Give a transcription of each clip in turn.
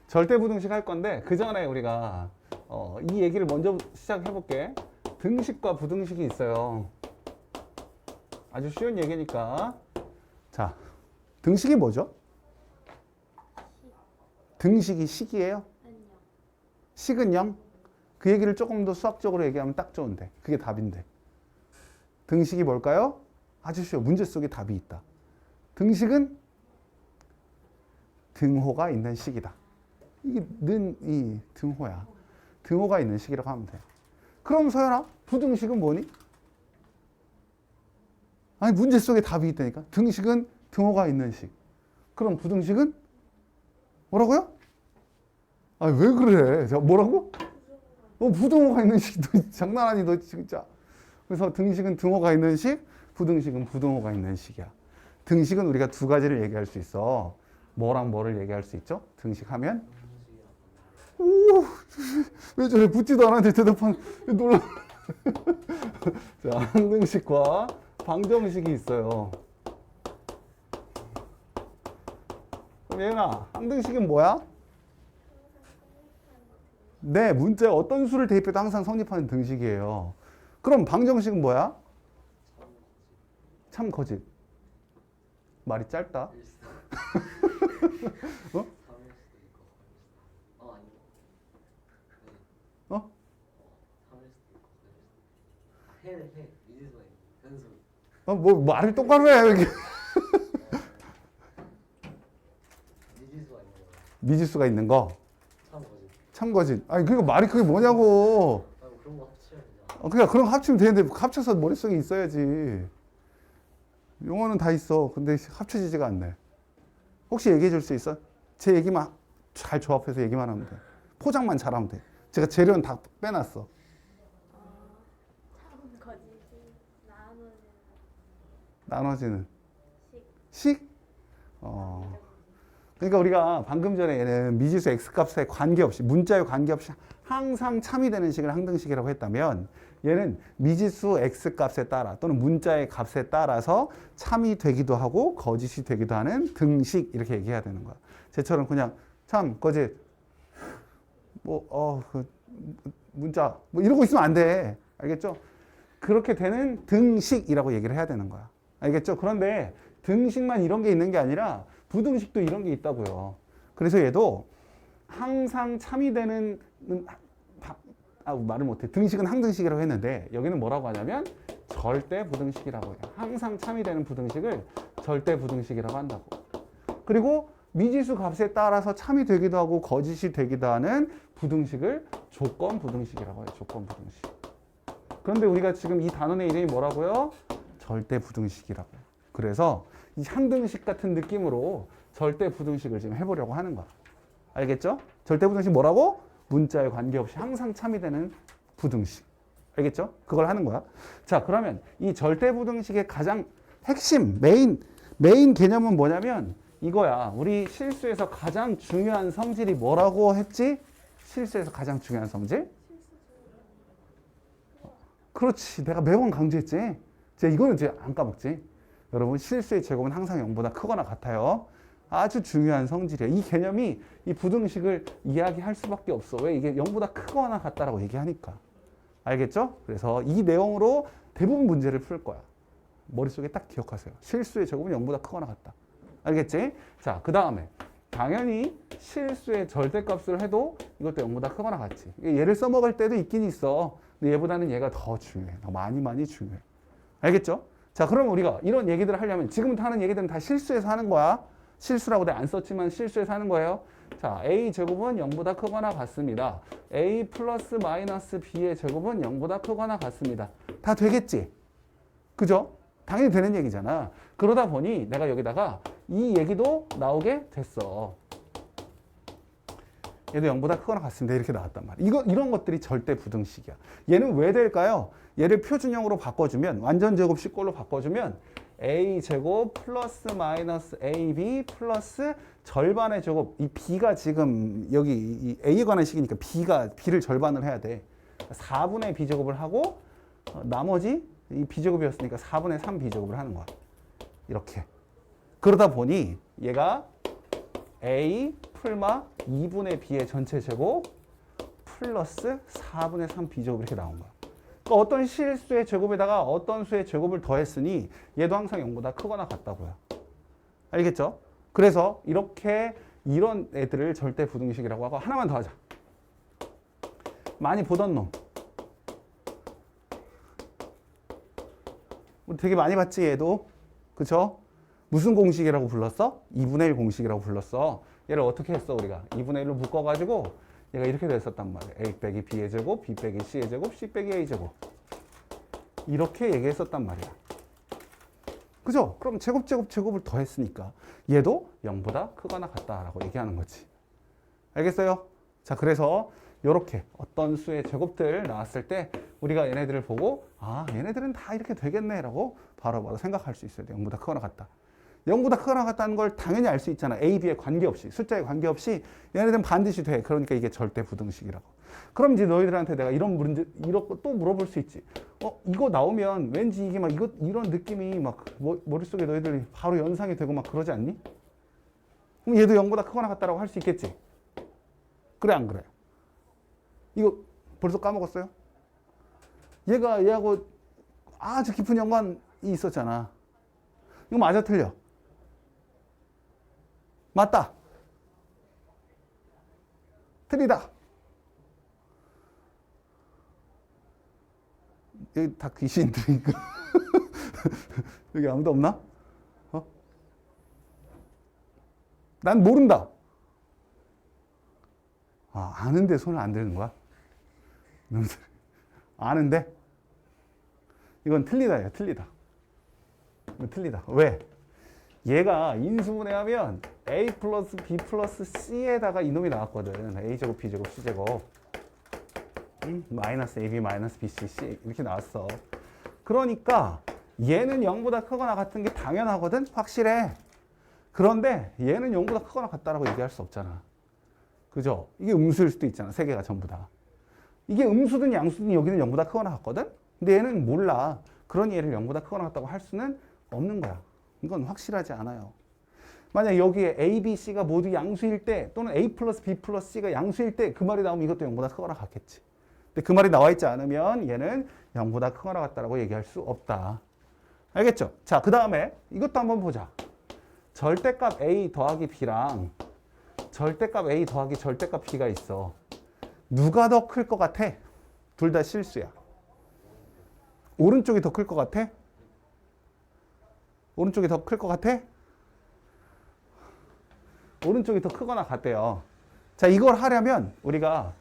절대부등식 할 건데 그 전에 우리가 이 얘기를 먼저 시작해 볼게. 등식과 부등식이 있어요. 아주 쉬운 얘기니까. 자, 등식이 뭐죠? 등식이 식이에요? 식은 0? 그 얘기를 조금 더 수학적으로 얘기하면 딱 좋은데 그게 답인데. 등식이 뭘까요? 아주 쉬워. 문제 속에 답이 있다. 등식은 등호가 있는 식이다. 이게 이 등호야. 등호가 있는 식이라고 하면 돼. 그럼 서연아, 부등식은 뭐니? 아니 문제 속에 답이 있다니까. 등식은 등호가 있는 식. 그럼 부등식은 뭐라고요? 아니 왜 그래? 뭐라고? 부등호가 있는 식. 너 장난 아니 너 진짜. 그래서 등식은 등호가 있는 식, 부등식은 부등호가 있는 식이야. 등식은 우리가 두 가지를 얘기할 수 있어. 뭐랑 뭐를 얘기할 수 있죠? 등식하면 오, 왜 저래? 붙지도 않았는데 대답한 놀라. 자, 항등식과 방정식이 있어요. 그럼 얘나 항등식은 뭐야? 네, 문자에 어떤 수를 대입해도 항상 성립하는 등식이에요. 그럼 방정식은 뭐야? 참 거짓. 말이 짧다. 어? 어? 뭐 말을 똑바로 해 여기. 미지수가 있는 거. 참 거짓. 아니 그러니까 말이 그게 뭐냐고. 그런 거 합치면 그냥 그런 거 합치면 되는데 합쳐서 머릿속에 있어야지. 용어는 다 있어. 근데 합쳐지지가 않네. 혹시 얘기해 줄 수 있어? 제 얘기만 잘 조합해서 얘기만 하면 돼. 포장만 잘하면 돼. 제가 재료는 다 빼놨어. 참 거짓이 나눠지는 식? 그러니까 우리가 방금 전에 얘는 미지수 x값에 관계없이 문자에 관계없이 항상 참이 되는 식을 항등식이라고 했다면 얘는 미지수 x값에 따라 또는 문자의 값에 따라서 참이 되기도 하고 거짓이 되기도 하는 등식 이렇게 얘기해야 되는 거야. 쟤처럼 그냥 참 거짓 그 문자 뭐 이러고 있으면 안 돼. 알겠죠? 그렇게 되는 등식이라고 얘기를 해야 되는 거야. 알겠죠? 그런데 등식만 이런 게 있는 게 아니라 부등식도 이런 게 있다고요. 그래서 얘도 항상 참이 되는 말을 못해. 등식은 항등식이라고 했는데 여기는 뭐라고 하냐면 절대 부등식이라고 해요. 항상 참이 되는 부등식을 절대 부등식이라고 한다고. 그리고 미지수 값에 따라서 참이 되기도 하고 거짓이 되기도 하는 부등식을 조건 부등식이라고 해요. 조건 부등식. 그런데 우리가 지금 이 단원의 이름이 뭐라고요? 절대 부등식이라고 해요. 그래서 이 항등식 같은 느낌으로 절대 부등식을 지금 해보려고 하는 거야. 알겠죠? 절대 부등식 뭐라고? 문자에 관계없이 항상 참이 되는 부등식. 알겠죠? 그걸 하는 거야. 자, 그러면 이 절대 부등식의 가장 핵심, 메인 개념은 뭐냐면 이거야. 우리 실수에서 가장 중요한 성질이 뭐라고 했지? 실수에서 가장 중요한 성질? 그렇지. 내가 매번 강조했지. 이거는 이제 안 까먹지. 여러분, 실수의 제곱은 항상 0보다 크거나 같아요. 아주 중요한 성질이에요. 이 개념이 이 부등식을 이야기할 수밖에 없어. 왜? 이게 0보다 크거나 같다라고 얘기하니까. 알겠죠? 그래서 이 내용으로 대부분 문제를 풀 거야. 머릿속에 딱 기억하세요. 실수의 제곱은 0보다 크거나 같다. 알겠지? 자, 그 다음에 당연히 실수의 절대값을 해도 이것도 0보다 크거나 같지. 얘를 써먹을 때도 있긴 있어. 근데 얘보다는 얘가 더 중요해. 더 많이 중요해. 알겠죠? 자, 그럼 우리가 이런 얘기들을 하려면 지금부터 하는 얘기들은 다 실수에서 하는 거야. 실수라고 내가 안 썼지만 실수에서 하는 거예요. 자, a제곱은 0보다 크거나 같습니다. a 플러스 마이너스 b의 제곱은 0보다 크거나 같습니다. 다 되겠지? 그죠? 당연히 되는 얘기잖아. 그러다 보니 내가 여기다가 이 얘기도 나오게 됐어. 얘도 0보다 크거나 같습니다. 이렇게 나왔단 말이야. 이런 것들이 절대 부등식이야. 얘는 왜 될까요? 얘를 표준형으로 바꿔주면, 완전 제곱 식꼴로 바꿔주면 a제곱 플러스 마이너스 ab 플러스 절반의 제곱. 이 b가 지금 여기 이 a에 관한 식이니까 b를 절반을 해야 돼. 4분의 b제곱을 하고 나머지 이 b제곱이었으니까 4분의 3 b제곱을 하는 거야. 이렇게. 그러다 보니 얘가 A 풀마 2분의 B의 전체 제곱 플러스 4분의 3 B제곱 이렇게 나온 거야. 그러니까 어떤 실수의 제곱에다가 어떤 수의 제곱을 더했으니 얘도 항상 0보다 크거나 같다고요. 알겠죠? 그래서 이렇게 이런 애들을 절대 부등식이라고 하고 하나만 더 하자. 많이 보던 놈. 우리 되게 많이 봤지 얘도. 그쵸? 무슨 공식이라고 불렀어? 2분의 1 공식이라고 불렀어. 얘를 어떻게 했어 우리가? 2분의 1로 묶어가지고 얘가 이렇게 됐었단 말이야. A 빼기 B의 제곱, B 빼기 C의 제곱, C 빼기 A의 제곱. 이렇게 얘기했었단 말이야. 그죠? 그럼 제곱을 더했으니까 얘도 0보다 크거나 같다라고 얘기하는 거지. 알겠어요? 자, 그래서 이렇게 어떤 수의 제곱들 나왔을 때 우리가 얘네들을 보고 아, 얘네들은 다 이렇게 되겠네라고 바로바로 생각할 수 있어야 돼. 0보다 크거나 같다. 0보다 크거나 같다는 걸 당연히 알 수 있잖아. A, B에 관계없이, 숫자에 관계없이 얘네들은 반드시 돼. 그러니까 이게 절대 부등식이라고. 그럼 이제 너희들한테 내가 이런 문제, 이런 거 또 물어볼 수 있지. 이거 나오면 왠지 이게 막 이런 느낌이 막 머릿속에 너희들이 바로 연상이 되고 막 그러지 않니? 그럼 얘도 0보다 크거나 같다라고 할 수 있겠지? 그래, 안 그래? 이거 벌써 까먹었어요? 얘하고 아주 깊은 연관이 있었잖아. 이거 맞아, 틀려? 맞다. 틀리다. 여기 다 귀신들이니까. 여기 아무도 없나? 난 모른다. 아, 아는데 손을 안 드는 거야? 아는데? 이건 틀리다, 야, 틀리다. 이건 틀리다. 왜? 얘가 인수분해하면 A 플러스 B 플러스 C에다가 이놈이 나왔거든. A제곱, B제곱, C제곱. 마이너스 AB, 마이너스 BC, C 이렇게 나왔어. 그러니까 얘는 0보다 크거나 같은 게 당연하거든? 확실해. 그런데 얘는 0보다 크거나 같다라고 얘기할 수 없잖아. 그죠? 이게 음수일 수도 있잖아. 세 개가 전부 다. 이게 음수든 양수든 여기는 0보다 크거나 같거든? 근데 얘는 몰라. 그러니 얘를 0보다 크거나 같다고 할 수는 없는 거야. 이건 확실하지 않아요. 만약 여기에 A, B, C가 모두 양수일 때 또는 A 플러스 B 플러스 C가 양수일 때 그 말이 나오면 이것도 0보다 크거나 같겠지. 근데 그 말이 나와 있지 않으면 얘는 0보다 크거나 같다라고 얘기할 수 없다. 알겠죠? 자, 그 다음에 이것도 한번 보자. 절대값 A 더하기 B랑 절대값 A 더하기 절대값 B가 있어. 누가 더 클 것 같아? 둘 다 실수야. 오른쪽이 더 클 것 같아? 오른쪽이 더 클 것 같아? 오른쪽이 더 크거나 같대요. 자, 이걸 하려면 우리가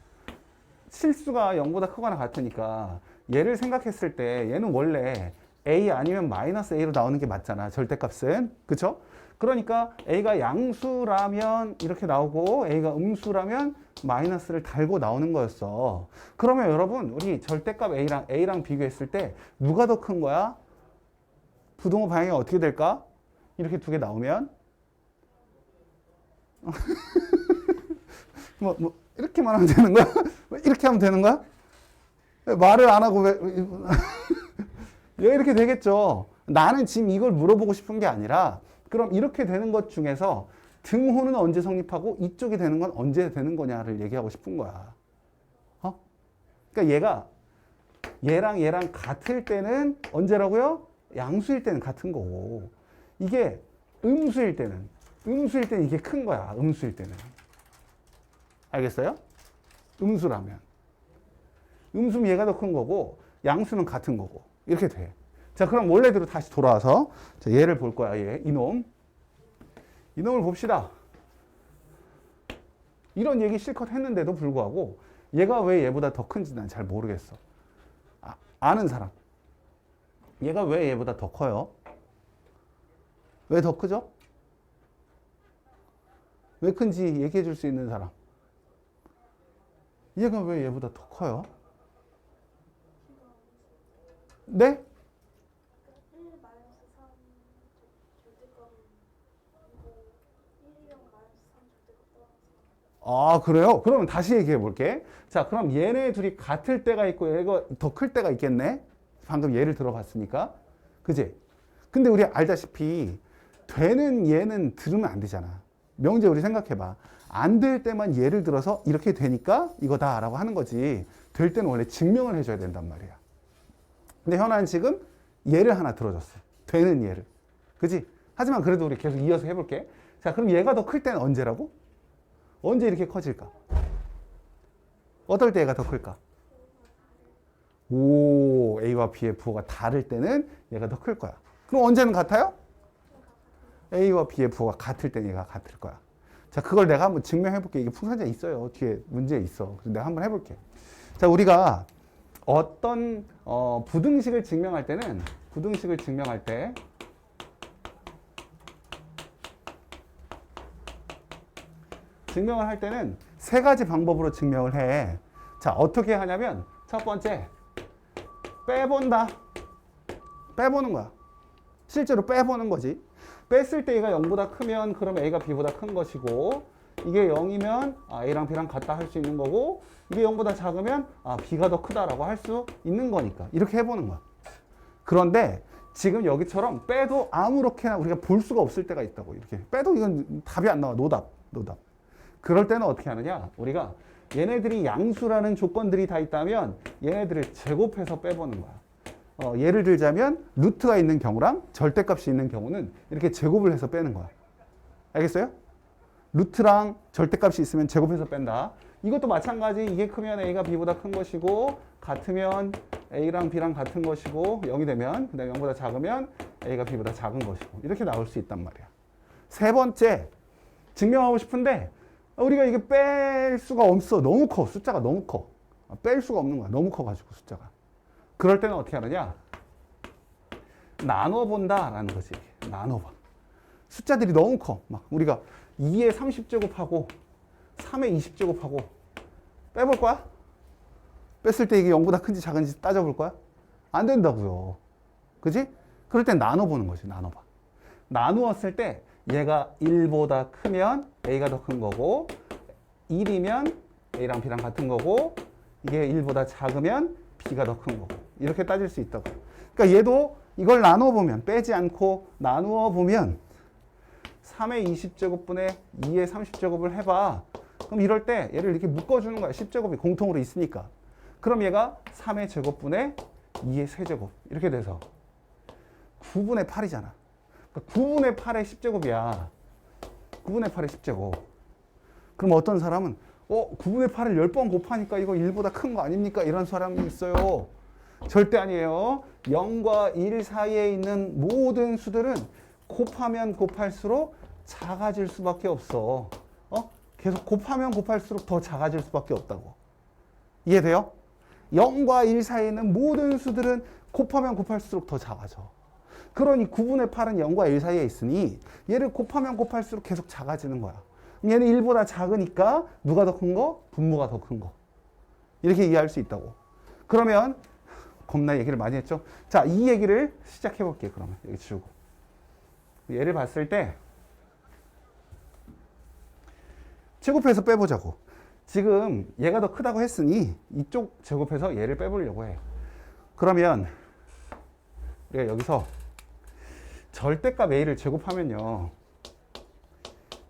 실수가 0보다 크거나 같으니까 얘를 생각했을 때 얘는 원래 A 아니면 마이너스 A로 나오는 게 맞잖아. 절대값은. 그쵸? 그러니까 A가 양수라면 이렇게 나오고 A가 음수라면 마이너스를 달고 나오는 거였어. 그러면 여러분 우리 절대값 A랑 비교했을 때 누가 더 큰 거야? 부등호 방향이 어떻게 될까? 이렇게 두 개 나오면 이렇게만 하면 되는 거야? 이렇게 하면 되는 거야? 말을 안 하고 왜 이렇게 되겠죠. 나는 지금 이걸 물어보고 싶은 게 아니라 그럼 이렇게 되는 것 중에서 등호는 언제 성립하고 이쪽이 되는 건 언제 되는 거냐를 얘기하고 싶은 거야. 그러니까 얘랑 같을 때는 언제라고요? 양수일 때는 같은 거고 이게 음수일 때는 이게 큰 거야. 음수일 때는. 알겠어요? 음수라면. 음수면 얘가 더 큰 거고 양수는 같은 거고 이렇게 돼. 자, 그럼 원래대로 다시 돌아와서 자, 얘를 볼 거야. 이놈을 봅시다. 이런 얘기 실컷 했는데도 불구하고 얘가 왜 얘보다 더 큰지 난 잘 모르겠어. 아는 사람. 얘가 왜 얘보다 더 커요? 왜 더 크죠? 왜 큰지 얘기해 줄 수 있는 사람. 얘가 왜 얘보다 더 커요? 네? 아, 그래요? 그러면 다시 얘기해 볼게. 자, 그럼 얘네 둘이 같을 때가 있고 얘가 더 클 때가 있겠네? 방금 예를 들어봤으니까. 그지? 근데 우리 알다시피 되는 얘는 들으면 안 되잖아. 명제 우리 생각해봐. 안 될 때만 예를 들어서 이렇게 되니까 이거다라고 하는 거지. 될 때는 원래 증명을 해줘야 된단 말이야. 근데 현아는 지금 예를 하나 들어줬어. 되는 예를. 그지? 하지만 그래도 우리 계속 이어서 해볼게. 자, 그럼 얘가 더 클 때는 언제라고? 언제 이렇게 커질까? 어떨 때 얘가 더 클까? 오, A와 B의 부호가 다를 때는 얘가 더 클 거야. 그럼 언제는 같아요? A와 B의 부호가 같을 때는 얘가 같을 거야. 자, 그걸 내가 한번 증명해 볼게. 이게 풍선제 있어요. 뒤에 문제 있어. 그래서 내가 한번 해볼게. 자, 우리가 어떤 부등식을 증명할 때는 증명을 할 때는 세 가지 방법으로 증명을 해. 자, 어떻게 하냐면 첫 번째, 빼본다. 빼보는 거야. 실제로 빼보는 거지. 뺐을 때 얘가 0보다 크면 그럼 A가 B보다 큰 것이고, 이게 0이면 A랑 B랑 같다 할 수 있는 거고, 이게 0보다 작으면 B가 더 크다라고 할 수 있는 거니까 이렇게 해보는 거야. 그런데 지금 여기처럼 빼도 아무렇게나 우리가 볼 수가 없을 때가 있다고. 이렇게 빼도 이건 답이 안 나와. 노답. 그럴 때는 어떻게 하느냐, 우리가 얘네들이 양수라는 조건들이 다 있다면 얘네들을 제곱해서 빼보는 거야. 예를 들자면 루트가 있는 경우랑 절대값이 있는 경우는 이렇게 제곱을 해서 빼는 거야. 알겠어요? 루트랑 절대값이 있으면 제곱해서 뺀다. 이것도 마찬가지. 이게 크면 A가 B보다 큰 것이고, 같으면 A랑 B랑 같은 것이고, 0이 되면, 그 다음에 0보다 작으면 A가 B보다 작은 것이고, 이렇게 나올 수 있단 말이야. 세 번째, 증명하고 싶은데 우리가 이게 뺄 수가 없어. 너무 커. 숫자가 너무 커. 뺄 수가 없는 거야. 너무 커가지고 숫자가. 그럴 때는 어떻게 하느냐, 나눠본다라는 거지. 나눠봐. 숫자들이 너무 커. 막 우리가 2의 30제곱하고 3의 20제곱하고 빼볼 거야? 뺐을 때 이게 0보다 큰지 작은지 따져볼 거야? 안 된다고요. 그지? 그럴 땐 나눠보는 거지. 나눠봐. 나누었을 때 얘가 1보다 크면 A가 더 큰 거고, 1이면 A랑 B랑 같은 거고, 이게 1보다 작으면 B가 더 큰 거고, 이렇게 따질 수 있다고. 그러니까 얘도 이걸 나눠보면, 빼지 않고 나누어 보면 3의 20제곱분의 2의 30제곱을 해봐. 그럼 이럴 때 얘를 이렇게 묶어주는 거야. 10제곱이 공통으로 있으니까. 그럼 얘가 3의 제곱분의 2의 세제곱 이렇게 돼서 9분의 8이잖아. 그러니까 9분의 8의 10제곱이야. 9분의 8의 10제곱. 그럼 어떤 사람은 9분의 8을 10번 곱하니까 이거 1보다 큰 거 아닙니까? 이런 사람이 있어요. 절대 아니에요. 0과 1 사이에 있는 모든 수들은 곱하면 곱할수록 작아질 수밖에 없어. 계속 곱하면 곱할수록 더 작아질 수밖에 없다고. 이해돼요? 0과 1 사이에 있는 모든 수들은 곱하면 곱할수록 더 작아져. 그러니 9분의 8은 0과 1 사이에 있으니 얘를 곱하면 곱할수록 계속 작아지는 거야. 얘는 1보다 작으니까 누가 더 큰 거? 분모가 더 큰 거. 이렇게 이해할 수 있다고. 그러면 겁나 얘기를 많이 했죠. 자, 이 얘기를 시작해 볼게요. 그러면 여기 지우고. 얘를 봤을 때 제곱해서 빼보자고. 지금 얘가 더 크다고 했으니 이쪽 제곱해서 얘를 빼보려고 해. 그러면 우리가 여기서 절대값 A를 제곱하면요,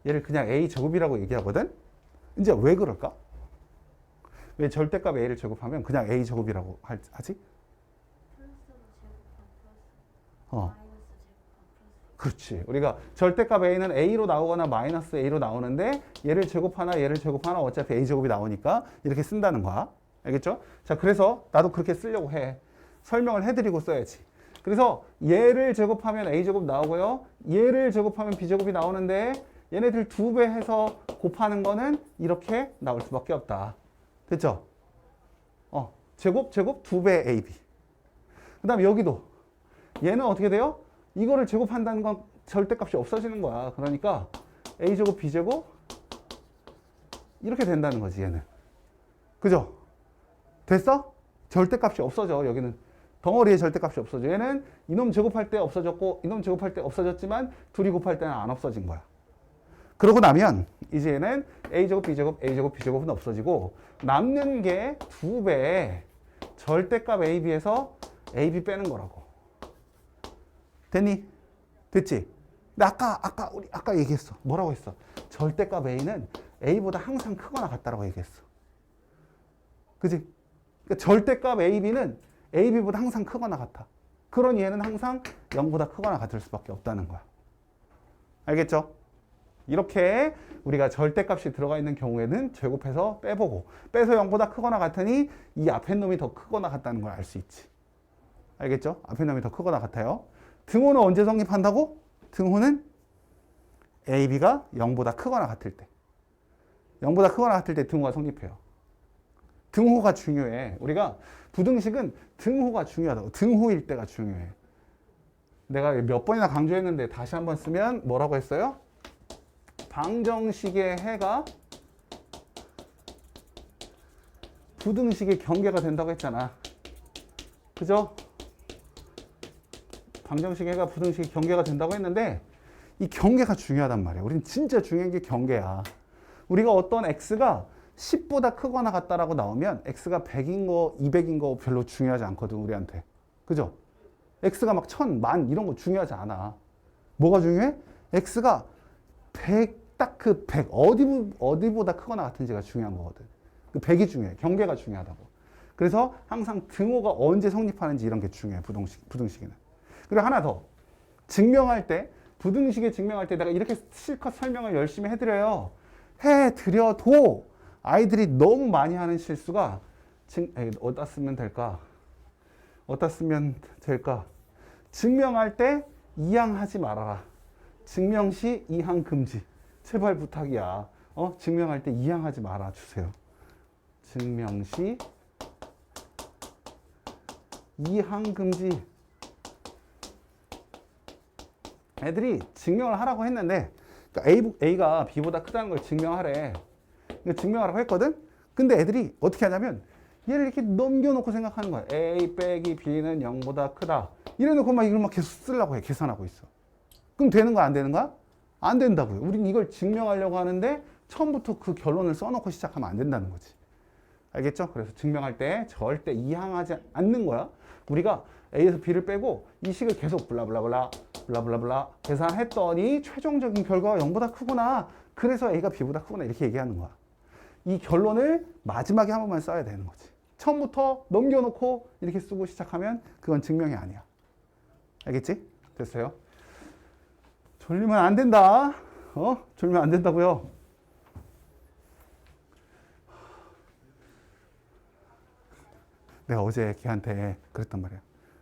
얘를 그냥 A 제곱이라고 얘기하거든? 이제 왜 그럴까? 왜 절대값 A를 제곱하면 그냥 A 제곱이라고 하지? 그렇지. 우리가 절대값 A는 A로 나오거나 마이너스 A로 나오는데 얘를 제곱하나 얘를 제곱하나 어차피 A 제곱이 나오니까 이렇게 쓴다는 거야. 알겠죠? 자, 그래서 나도 그렇게 쓰려고 해. 설명을 해드리고 써야지. 그래서 얘를 제곱하면 A제곱 나오고요. 얘를 제곱하면 B제곱이 나오는데 얘네들 2배 해서 곱하는 거는 이렇게 나올 수밖에 없다. 됐죠? 제곱 2배 AB. 그 다음에 여기도 얘는 어떻게 돼요? 이거를 제곱한다는 건 절대값이 없어지는 거야. 그러니까 A제곱 B제곱 이렇게 된다는 거지, 얘는. 그죠? 됐어? 절대값이 없어져. 여기는 덩어리의 절대값이 없어져. 얘는 이놈 제곱할 때 없어졌고 이놈 제곱할 때 없어졌지만 둘이 곱할 때는 안 없어진 거야. 그러고 나면 이제 얘는 A제곱 B제곱 A제곱 B제곱은 없어지고 남는 게 2배 절대값 AB에서 AB 빼는 거라고. 됐니? 됐지? 근데 우리 아까 얘기했어. 뭐라고 했어? 절대값 A는 A보다 항상 크거나 같다라고 얘기했어. 그지? 그러니까 절대값 AB는 AB보다 항상 크거나 같아. 그러니 얘는 항상 0보다 크거나 같을 수밖에 없다는 거야. 알겠죠? 이렇게 우리가 절대값이 들어가 있는 경우에는 제곱해서 빼보고, 빼서 0보다 크거나 같으니 이 앞에 놈이 더 크거나 같다는 걸 알 수 있지. 알겠죠? 앞에 놈이 더 크거나 같아요. 등호는 언제 성립한다고? 등호는 AB가 0보다 크거나 같을 때. 0보다 크거나 같을 때 등호가 성립해요. 등호가 중요해. 우리가 부등식은 등호가 중요하다고. 등호일 때가 중요해. 내가 몇 번이나 강조했는데 다시 한번 쓰면 뭐라고 했어요? 방정식의 해가 부등식의 경계가 된다고 했잖아. 그죠? 방정식의 해가 부등식의 경계가 된다고 했는데 이 경계가 중요하단 말이야. 우린 진짜 중요한 게 경계야. 우리가 어떤 x가 10보다 크거나 같다라고 나오면 x가 100인 거, 200인 거 별로 중요하지 않거든, 우리한테. 그죠? x가 막 1000, 만 이런 거 중요하지 않아. 뭐가 중요해? x가 100, 딱 그 100, 어디보다 크거나 같은지가 중요한 거거든. 그 100이 중요해. 경계가 중요하다고. 그래서 항상 등호가 언제 성립하는지 이런 게 중요해, 부등식에는. 그리고 하나 더. 증명할 때, 부등식에 증명할 때 내가 이렇게 실컷 설명을 열심히 해드려요. 해드려도 아이들이 너무 많이 하는 실수가 어디다 쓰면 될까? 어디다 쓰면 될까? 증명할 때 이항하지 말아라. 증명 시 이항 금지. 제발 부탁이야. 증명할 때 이항하지 말아 주세요. 증명 시 이항 금지. 애들이 증명을 하라고 했는데 그러니까 A가 B보다 크다는 걸 증명하래. 증명하라고 했거든? 근데 애들이 어떻게 하냐면 얘를 이렇게 넘겨놓고 생각하는 거야. A 빼기 B는 0보다 크다. 이래놓고 막 이걸 막 계속 쓰려고 해. 계산하고 있어. 그럼 되는 거야? 안 되는 거야? 안 된다고요. 우린 이걸 증명하려고 하는데 처음부터 그 결론을 써놓고 시작하면 안 된다는 거지. 알겠죠? 그래서 증명할 때 절대 이항하지 않는 거야. 우리가 A에서 B를 빼고 이 식을 계속 블라블라블라 블라블라블라 계산했더니 최종적인 결과가 0보다 크구나. 그래서 A가 B보다 크구나. 이렇게 얘기하는 거야. 이 결론을 마지막에 한 번만 써야 되는 거지. 처음부터 넘겨놓고 이렇게 쓰고 시작하면 그건 증명이 아니야. 알겠지? 됐어요? 졸리면 안 된다. 졸리면 안 된다고요. 내가 어제 걔한테 그랬단 말이야.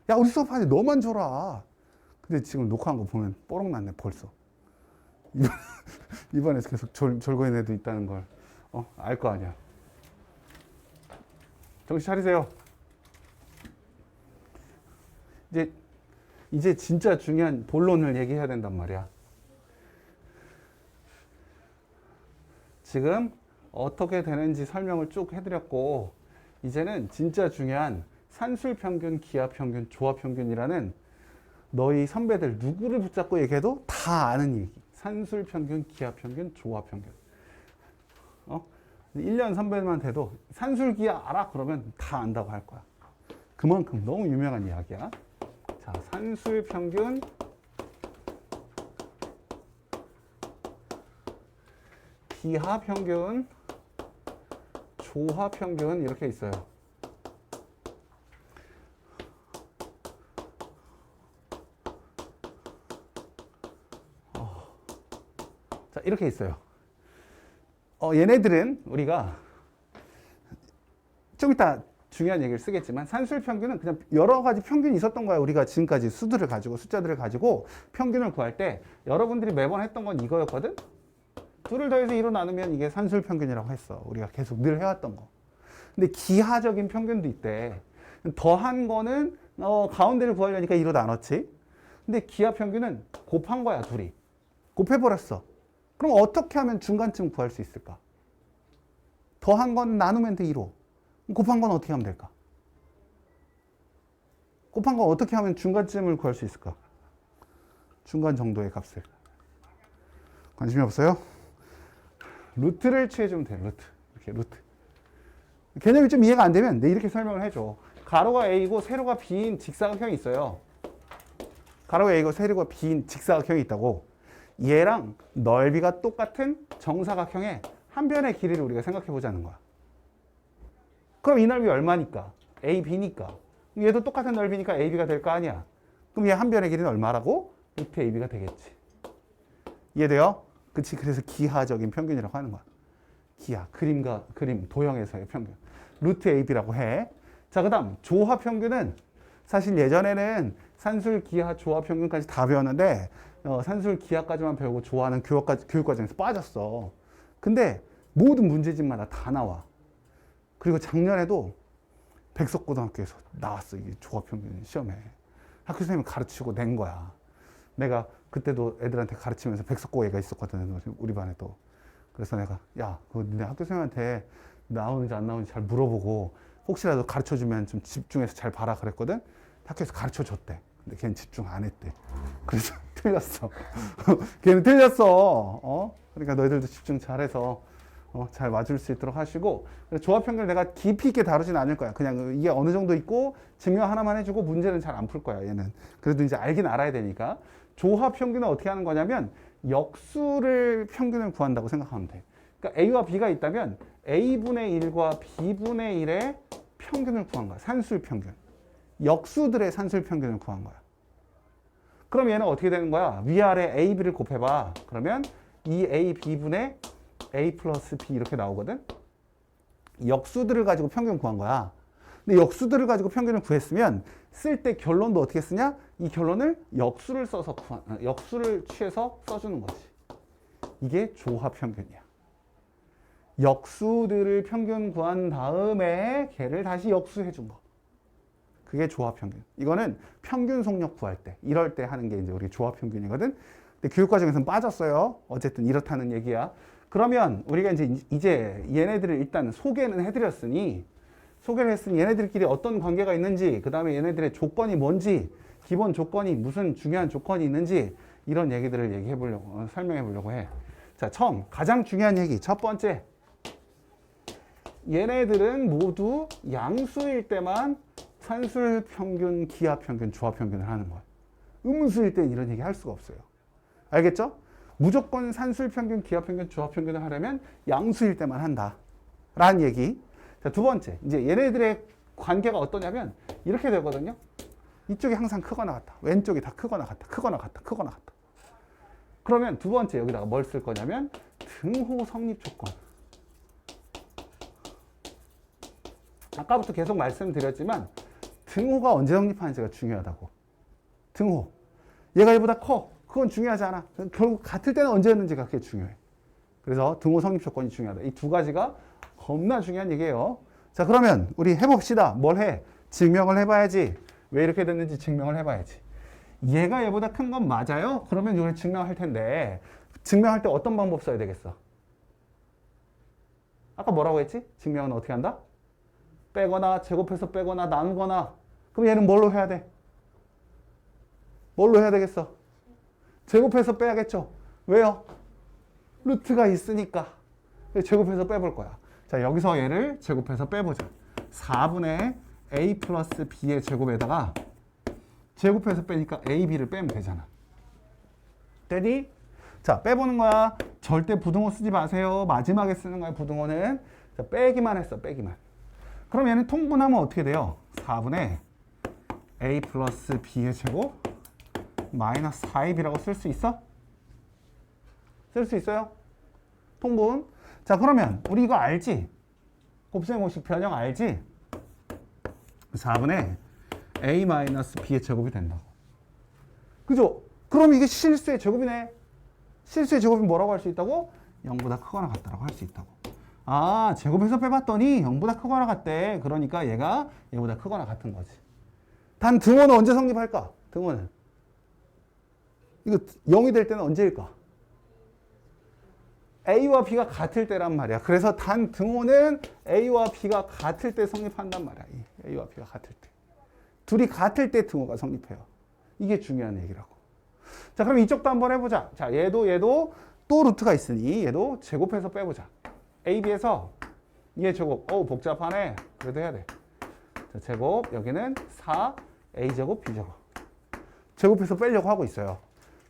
야, 우리 수업하는데 너만 졸아. 근데 지금 녹화한 거 보면 뽀록 났네, 벌써. 입안에서 계속 졸고 있는 애도 있다는 걸, 알 거 아니야. 정신 차리세요. 이제 진짜 중요한 본론을 얘기해야 된단 말이야. 지금 어떻게 되는지 설명을 쭉 해드렸고, 이제는 진짜 중요한 산술평균, 기하평균, 조합평균이라는 너희 선배들 누구를 붙잡고 얘기해도 다 아는 얘기. 산술평균, 기하평균, 조합평균. 1년 선배만 돼도 산술기하 알아? 그러면 다 안다고 할 거야. 그만큼 너무 유명한 이야기야. 자, 산술평균, 기하평균, 조합평균 이렇게 있어요. 자, 이렇게 있어요. 얘네들은 우리가 좀 이따 중요한 얘기를 쓰겠지만 산술평균은 그냥 여러 가지 평균이 있었던 거야. 우리가 지금까지 수들을 가지고 숫자들을 가지고 평균을 구할 때 여러분들이 매번 했던 건 이거였거든. 둘을 더해서 2로 나누면 이게 산술평균이라고 했어. 우리가 계속 늘 해왔던 거. 근데 기하적인 평균도 있대. 더한 거는 가운데를 구하려니까 2로 나눴지. 근데 기하평균은 곱한 거야, 둘이. 곱해버렸어. 그럼 어떻게 하면 중간쯤 구할 수 있을까? 더한 건 나누면 돼, 2로. 곱한 건 어떻게 하면 될까? 곱한 건 어떻게 하면 중간쯤을 구할 수 있을까? 중간 정도의 값을. 관심이 없어요? 루트를 취해주면 돼, 루트. 이렇게 루트. 개념이 좀 이해가 안 되면 이렇게 설명을 해줘. 가로가 A고 세로가 B인 직사각형이 있어요. 가로가 A고 세로가 B인 직사각형이 있다고. 얘랑 넓이가 똑같은 정사각형의 한 변의 길이를 우리가 생각해 보자는 거야. 그럼 이 넓이 얼마니까? AB니까. 얘도 똑같은 넓이니까 AB가 될 거 아니야. 그럼 얘 한 변의 길이는 얼마라고? 루트 AB가 되겠지. 이해돼요? 그치? 그래서 기하적인 평균이라고 하는 거야. 기하, 그림, 도형에서의 평균. 루트 AB라고 해. 자, 그 다음 조합평균은 사실 예전에는 산술, 기하, 조합평균까지 다 배웠는데 산술, 기하까지만 배우고 조화는 교육과정에서 빠졌어. 근데 모든 문제집마다 다 나와. 그리고 작년에도 백석고등학교에서 나왔어. 이게 조합평균 시험에. 학교 선생님이 가르치고 낸 거야. 내가 그때도 애들한테 가르치면서 백석고 애가 있었거든. 우리 반에도. 그래서 내가 야, 그거 내 학교 선생님한테 나오는지 안 나오는지 잘 물어보고 혹시라도 가르쳐주면 좀 집중해서 잘 봐라 그랬거든. 학교에서 가르쳐줬대. 근데 걔는 집중 안 했대. 그래서 틀렸어. 걔는 틀렸어. 그러니까 너희들도 집중 잘해서 잘 맞을 수 있도록 하시고, 조합평균을 내가 깊이 있게 다루진 않을 거야. 그냥 이게 어느 정도 있고 증명 하나만 해주고 문제는 잘 안 풀 거야, 얘는. 그래도 이제 알긴 알아야 되니까. 조합평균은 어떻게 하는 거냐면 역수를 평균을 구한다고 생각하면 돼. 그러니까 A와 B가 있다면 A분의 1과 B분의 1의 평균을 구한 거야. 산술 평균. 역수들의 산술 평균을 구한 거야. 그럼 얘는 어떻게 되는 거야? 위아래 A, B를 곱해봐. 그러면 2A, B분의 A 플러스 B 이렇게 나오거든? 역수들을 가지고 평균 구한 거야. 근데 역수들을 가지고 평균을 구했으면 쓸 때 결론도 어떻게 쓰냐? 이 결론을 역수를 취해서 써주는 거지. 이게 조합평균이야. 역수들을 평균 구한 다음에 걔를 다시 역수해 준 거. 그게 조합평균. 이거는 평균 속력 구할 때, 이럴 때 하는 게 이제 우리 조합평균이거든. 근데 교육과정에서는 빠졌어요. 어쨌든 이렇다는 얘기야. 그러면 우리가 이제 얘네들을 일단 소개는 해드렸으니, 소개를 했으니 얘네들끼리 어떤 관계가 있는지, 그 다음에 얘네들의 조건이 뭔지, 기본 조건이 무슨 중요한 조건이 있는지, 이런 얘기들을 얘기해 보려고, 설명해 보려고 해. 자, 처음 가장 중요한 얘기. 첫 번째. 얘네들은 모두 양수일 때만 산술 평균, 기하 평균, 조합 평균을 하는 거야. 음수일 때는 이런 얘기 할 수가 없어요. 알겠죠? 무조건 산술 평균, 기하 평균, 조합 평균을 하려면 양수일 때만 한다. 라는 얘기. 자, 두 번째. 이제 얘네들의 관계가 어떠냐면 이렇게 되거든요. 이쪽이 항상 크거나 같다. 왼쪽이 다 크거나 같다. 크거나 같다. 크거나 같다. 그러면 두 번째 여기다가 뭘 쓸 거냐면 등호 성립 조건. 아까부터 계속 말씀드렸지만 등호가 언제 성립하는지가 중요하다고. 등호. 얘가 얘보다 커. 그건 중요하지 않아. 결국 같을 때는 언제였는지가 그게 중요해. 그래서 등호 성립 조건이 중요하다. 이 두 가지가 겁나 중요한 얘기예요. 자, 그러면 우리 해봅시다. 뭘 해? 증명을 해봐야지. 왜 이렇게 됐는지 증명을 해봐야지. 얘가 얘보다 큰 건 맞아요? 그러면 이걸 증명할 텐데 증명할 때 어떤 방법 써야 되겠어? 아까 뭐라고 했지? 증명은 어떻게 한다? 빼거나 제곱해서 빼거나 나누거나. 그럼 얘는 뭘로 해야 돼? 뭘로 해야 되겠어? 제곱해서 빼야겠죠? 왜요? 루트가 있으니까. 제곱해서 빼볼 거야. 자, 여기서 얘를 제곱해서 빼보자. 4분의 A 플러스 B의 제곱에다가 제곱해서 빼니까 A, B를 빼면 되잖아. 되니? 자, 빼보는 거야. 절대 부등호 쓰지 마세요. 마지막에 쓰는 거야, 부등호는. 자, 빼기만 했어, 빼기만. 그럼 얘는 통분하면 어떻게 돼요? 4분의 A 플러스 B의 제곱 마이너스 4AB라고 쓸 수 있어? 쓸 수 있어요? 통분. 자, 그러면 우리 이거 알지? 곱셈공식 변형 알지? 4분의 A 마이너스 B의 제곱이 된다고. 그죠? 그럼 이게 실수의 제곱이네. 실수의 제곱이 뭐라고 할 수 있다고? 0보다 크거나 같다라고 할 수 있다고. 아, 제곱해서 빼봤더니 0보다 크거나 같대. 그러니까 얘가 얘보다 크거나 같은 거지. 단 등호는 언제 성립할까? 등호는. 이거 0이 될 때는 언제일까? A와 B가 같을 때란 말이야. 그래서 단 등호는 A와 B가 같을 때 성립한단 말이야. A와 B가 같을 때. 둘이 같을 때 등호가 성립해요. 이게 중요한 얘기라고. 자, 그럼 이쪽도 한번 해보자. 자, 얘도 또 루트가 있으니 얘도 제곱해서 빼보자. A, B에서 얘 제곱. 복잡하네. 그래도 해야 돼. 자, 제곱. 여기는 4, A제곱, B제곱. 제곱해서 빼려고 하고 있어요.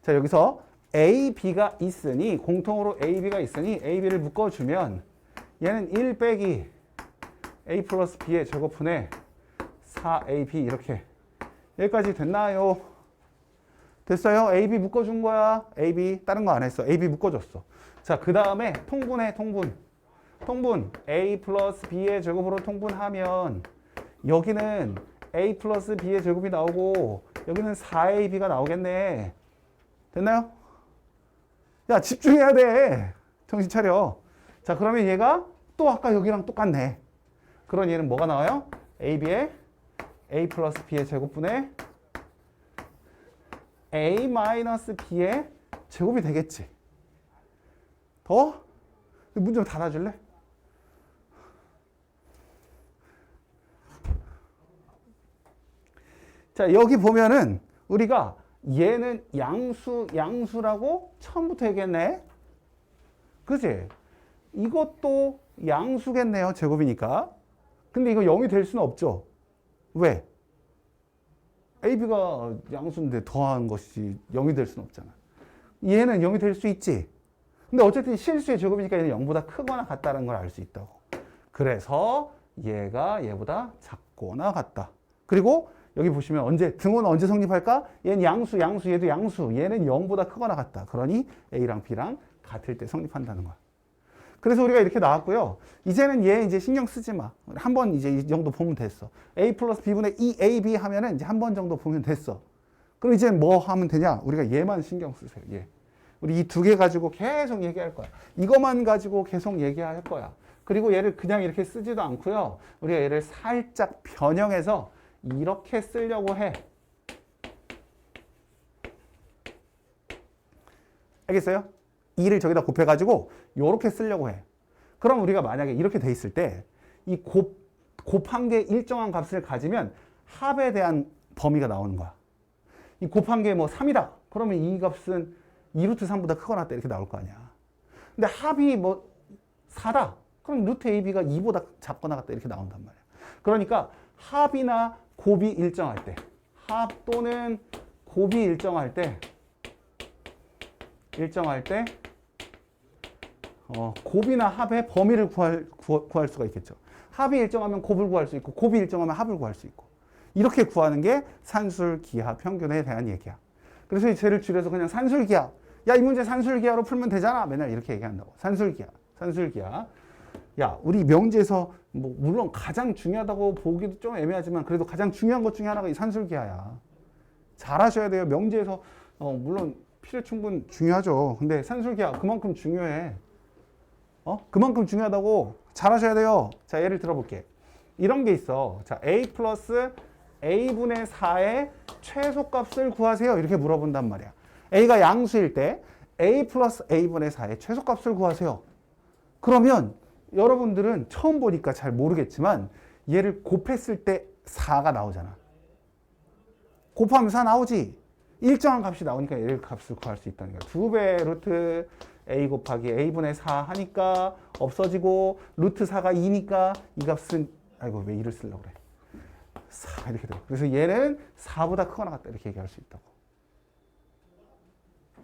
자, 여기서 A, B가 있으니 공통으로 A, B가 있으니 A, B를 묶어주면 얘는 1 빼기 A 플러스 B의 제곱분의 4AB 이렇게 여기까지 됐나요? 됐어요? AB 묶어준 거야. AB 다른 거 안 했어. AB 묶어줬어. 자, 그 다음에 통분해 통분 A 플러스 B의 제곱으로 통분하면 여기는 A 플러스 B의 제곱이 나오고 여기는 4AB가 나오겠네. 됐나요? 야, 집중해야 돼. 정신 차려. 자, 그러면 얘가 또 아까 여기랑 똑같네. 그럼 얘는 뭐가 나와요? AB의 A 플러스 B의 제곱분의 A 마이너스 B의 제곱이 되겠지. 더? 문 좀 닫아줄래? 자, 여기 보면은 우리가 얘는 양수라고 처음부터 얘기했네. 그치? 이것도 양수겠네요. 제곱이니까. 근데 이거 0이 될 수는 없죠. 왜? AB가 양수인데 더한 것이 0이 될 수는 없잖아. 얘는 0이 될 수 있지. 근데 어쨌든 실수의 제곱이니까 얘는 0보다 크거나 같다는 걸 알 수 있다고. 그래서 얘가 얘보다 작거나 같다. 그리고 여기 보시면 등호는 언제 성립할까? 얘는 양수, 얘도 양수. 얘는 0보다 크거나 같다. 그러니 A랑 B랑 같을 때 성립한다는 거야. 그래서 우리가 이렇게 나왔고요. 이제는 얘 이제 신경 쓰지 마. 한 번 이제 이 정도 보면 됐어. A 플러스 B분의 2AB 하면은 이제 한 번 정도 보면 됐어. 그럼 이제 뭐 하면 되냐? 우리가 얘만 신경 쓰세요. 얘. 우리 이 두 개 가지고 계속 얘기할 거야. 이것만 가지고 계속 얘기할 거야. 그리고 얘를 그냥 이렇게 쓰지도 않고요. 우리가 얘를 살짝 변형해서 이렇게 쓰려고 해. 알겠어요? 2를 저기다 곱해가지고 이렇게 쓰려고 해. 그럼 우리가 만약에 이렇게 돼 있을 때 이 곱한 게 일정한 값을 가지면 합에 대한 범위가 나오는 거야. 이 곱한 게 뭐 3이다. 그러면 이 값은 2루트 3보다 크거나 같다 이렇게 나올 거 아니야. 근데 합이 뭐 4다. 그럼 루트 AB가 2보다 작거나 같다 이렇게 나온단 말이야. 그러니까 합이나 곱이 일정할 때, 합 또는 곱이 일정할 때 곱이나 합의 범위를 구할 수가 있겠죠. 합이 일정하면 곱을 구할 수 있고 곱이 일정하면 합을 구할 수 있고 이렇게 구하는 게 산술기하 평균에 대한 얘기야. 그래서 이 쟤를 줄여서 그냥 산술기하. 야, 이 문제 산술기하로 풀면 되잖아. 맨날 이렇게 얘기한다고. 산술기하. 야, 우리 명제에서 뭐 물론 가장 중요하다고 보기도 좀 애매하지만 그래도 가장 중요한 것 중에 하나가 이 산술기하야. 잘하셔야 돼요. 명제에서 물론 필요충분 중요하죠. 근데 산술기하 그만큼 중요해. 그만큼 중요하다고 잘하셔야 돼요. 자, 예를 들어볼게. 이런 게 있어. 자, A 플러스 A분의 4의 최소값을 구하세요. 이렇게 물어본단 말이야. A가 양수일 때 A 플러스 A분의 4의 최소값을 구하세요. 그러면 여러분들은 처음 보니까 잘 모르겠지만 얘를 곱했을 때 4가 나오잖아. 곱하면 4 나오지. 일정한 값이 나오니까 얘를 값을 구할 수 있다는 거야. 2배 루트 A 곱하기 A분의 4 하니까 없어지고 루트 4가 2니까 이 값은 아이고 왜 2를 쓰려고 그래. 4 이렇게 돼요. 그래서 얘는 4보다 크거나 같다 이렇게 얘기할 수 있다고.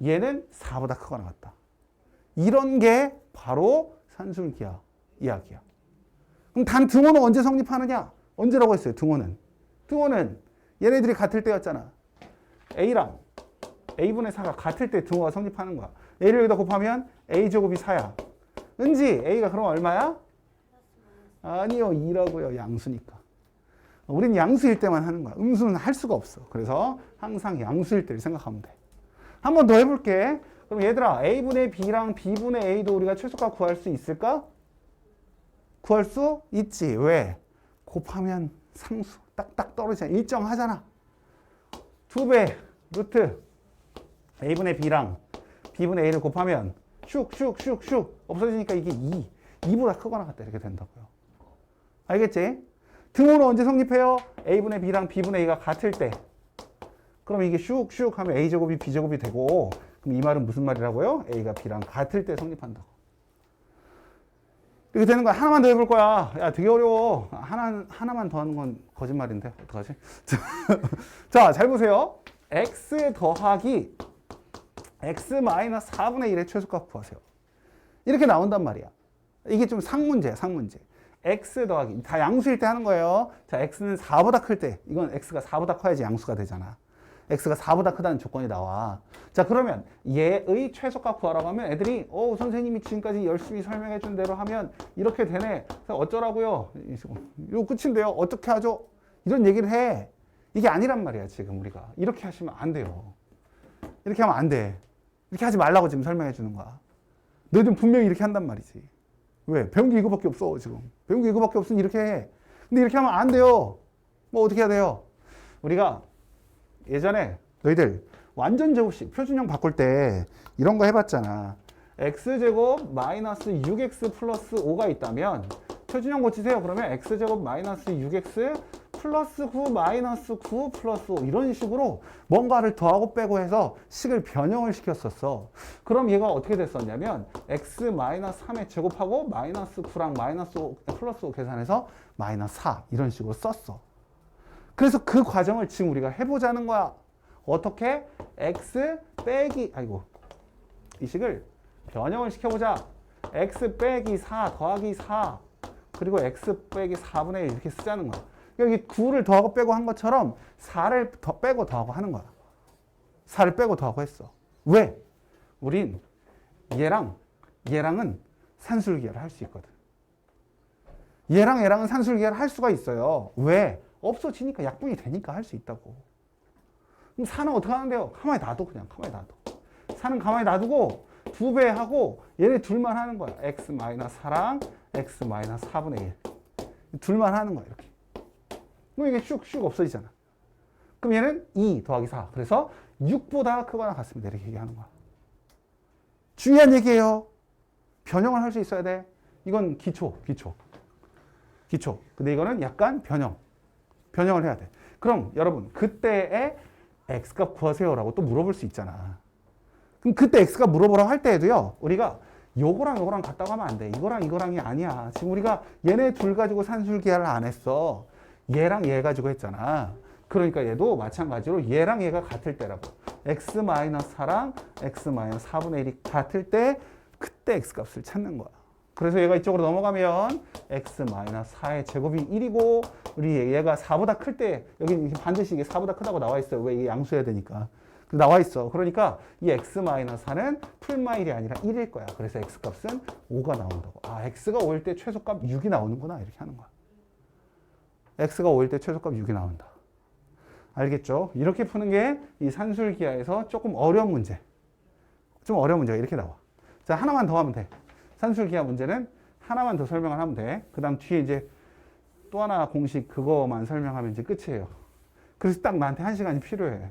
얘는 4보다 크거나 같다. 이런 게 바로 산술기하 이야기야. 그럼 단 등호는 언제 성립하느냐? 언제라고 했어요? 등호는 얘네들이 같을 때였잖아. A랑 A분의 4가 같을 때 등호가 성립하는 거야. A를 여기다 곱하면 A제곱이 4야. 은지, A가 그럼 얼마야? 아니요, 2라고요. 양수니까. 우린 양수일 때만 하는 거야. 음수는 할 수가 없어. 그래서 항상 양수일 때를 생각하면 돼. 한 번 더 해볼게. 그럼 얘들아, A분의 B랑 B분의 A도 우리가 최소값 구할 수 있을까? 구할 수 있지. 왜? 곱하면 상수. 딱딱 떨어지잖아. 일정하잖아. 2배 루트 A분의 B랑 B분의 A를 곱하면 슉슉슉슉 없어지니까 이게 2보다 크거나 같다 이렇게 된다고요. 알겠지? 등호는 언제 성립해요? A분의 B랑 B분의 A가 같을 때. 그럼 이게 슉슉 하면 A제곱이 B제곱이 되고 그럼 이 말은 무슨 말이라고요? A가 B랑 같을 때 성립한다고. 이렇게 되는 거야. 하나만 더 해볼 거야. 야, 되게 어려워. 하나만 더 하는 건 거짓말인데 어떡하지? 자, 잘 보세요. X 더하기 x 마이너스 4분의 1의 최소값 구하세요. 이렇게 나온단 말이야. 이게 좀 상문제야, 상문제. x 더하기, 다 양수일 때 하는 거예요. 자, x는 4보다 클 때, 이건 x가 4보다 커야지 양수가 되잖아. x가 4보다 크다는 조건이 나와. 자, 그러면 얘의 최소값 구하라고 하면 애들이 선생님이 지금까지 열심히 설명해 준 대로 하면 이렇게 되네. 그래서 어쩌라고요? 이거 끝인데요. 어떻게 하죠? 이런 얘기를 해. 이게 아니란 말이야, 지금 우리가. 이렇게 하시면 안 돼요. 이렇게 하면 안 돼. 이렇게 하지 말라고 지금 설명해 주는 거야. 너희들은 분명히 이렇게 한단 말이지. 왜? 배운 게 이거밖에 없어, 지금. 배운 게 이거밖에 없으니 이렇게 해. 근데 이렇게 하면 안 돼요. 뭐 어떻게 해야 돼요? 우리가 예전에 너희들 완전 제곱식 표준형 바꿀 때 이런 거 해봤잖아. x제곱 마이너스 6x 플러스 5가 있다면 표준형 고치세요. 그러면 x제곱 마이너스 6x 플러스 9 마이너스 9 플러스 5 이런 식으로 뭔가를 더하고 빼고 해서 식을 변형을 시켰었어. 그럼 얘가 어떻게 됐었냐면 x 마이너스 3에 제곱하고 마이너스 9랑 마이너스 5 플러스 5 계산해서 마이너스 4 이런 식으로 썼어. 그래서 그 과정을 지금 우리가 해보자는 거야. 어떻게? x 빼기, 이 식을 변형을 시켜보자. x 빼기 4 더하기 4 그리고 x 빼기 4분의 1 이렇게 쓰자는 거야. 여기 9를 더하고 빼고 한 것처럼 4를 더 빼고 더하고 하는 거야. 4를 빼고 더하고 했어. 왜? 우린 얘랑은 산술기하를 할 수 있거든. 얘랑은 산술기하를 할 수가 있어요. 왜? 없어지니까 약분이 되니까 할 수 있다고. 그럼 4는 어떻게 하는데요? 가만히 놔둬, 그냥 가만히 놔둬. 4는 가만히 놔두고 2배 하고 얘네 둘만 하는 거야. x-4랑 x-4분의 1 둘만 하는 거야, 이렇게. 그럼 이게 슉슉 없어지잖아. 그럼 얘는 2 더하기 4 그래서 6보다 크거나 같습니다. 이렇게 얘기하는 거야. 중요한 얘기예요. 변형을 할 수 있어야 돼. 이건 기초. 근데 이거는 약간 변형을 해야 돼. 그럼 여러분 그때의 x값 구하세요라고 또 물어볼 수 있잖아. 그럼 그때 x값 물어보라고 할 때에도요. 우리가 요거랑 같다고 하면 안 돼. 이거랑이 아니야. 지금 우리가 얘네 둘 가지고 산술기하를 안 했어. 얘랑 얘 가지고 했잖아. 그러니까 얘도 마찬가지로 얘랑 얘가 같을 때라고. x-4랑 x-4분의 1이 같을 때 그때 x값을 찾는 거야. 그래서 얘가 이쪽으로 넘어가면 x-4의 제곱이 1이고 우리 얘가 4보다 클 때 여기 반드시 이게 4보다 크다고 나와 있어요. 왜? 이게 양수해야 되니까. 나와 있어. 그러니까 이 x-4는 풀마일이 아니라 1일 거야. 그래서 x값은 5가 나온다고. 아, x가 5일 때 최소값 6이 나오는구나. 이렇게 하는 거야. x가 5일 때 최소값 6이 나온다. 알겠죠? 이렇게 푸는 게 이 산술기하에서 조금 어려운 문제. 좀 어려운 문제가 이렇게 나와. 자, 하나만 더 하면 돼. 산술기하 문제는 하나만 더 설명을 하면 돼. 그 다음 뒤에 이제 또 하나 공식 그거만 설명하면 이제 끝이에요. 그래서 딱 나한테 1시간이 필요해.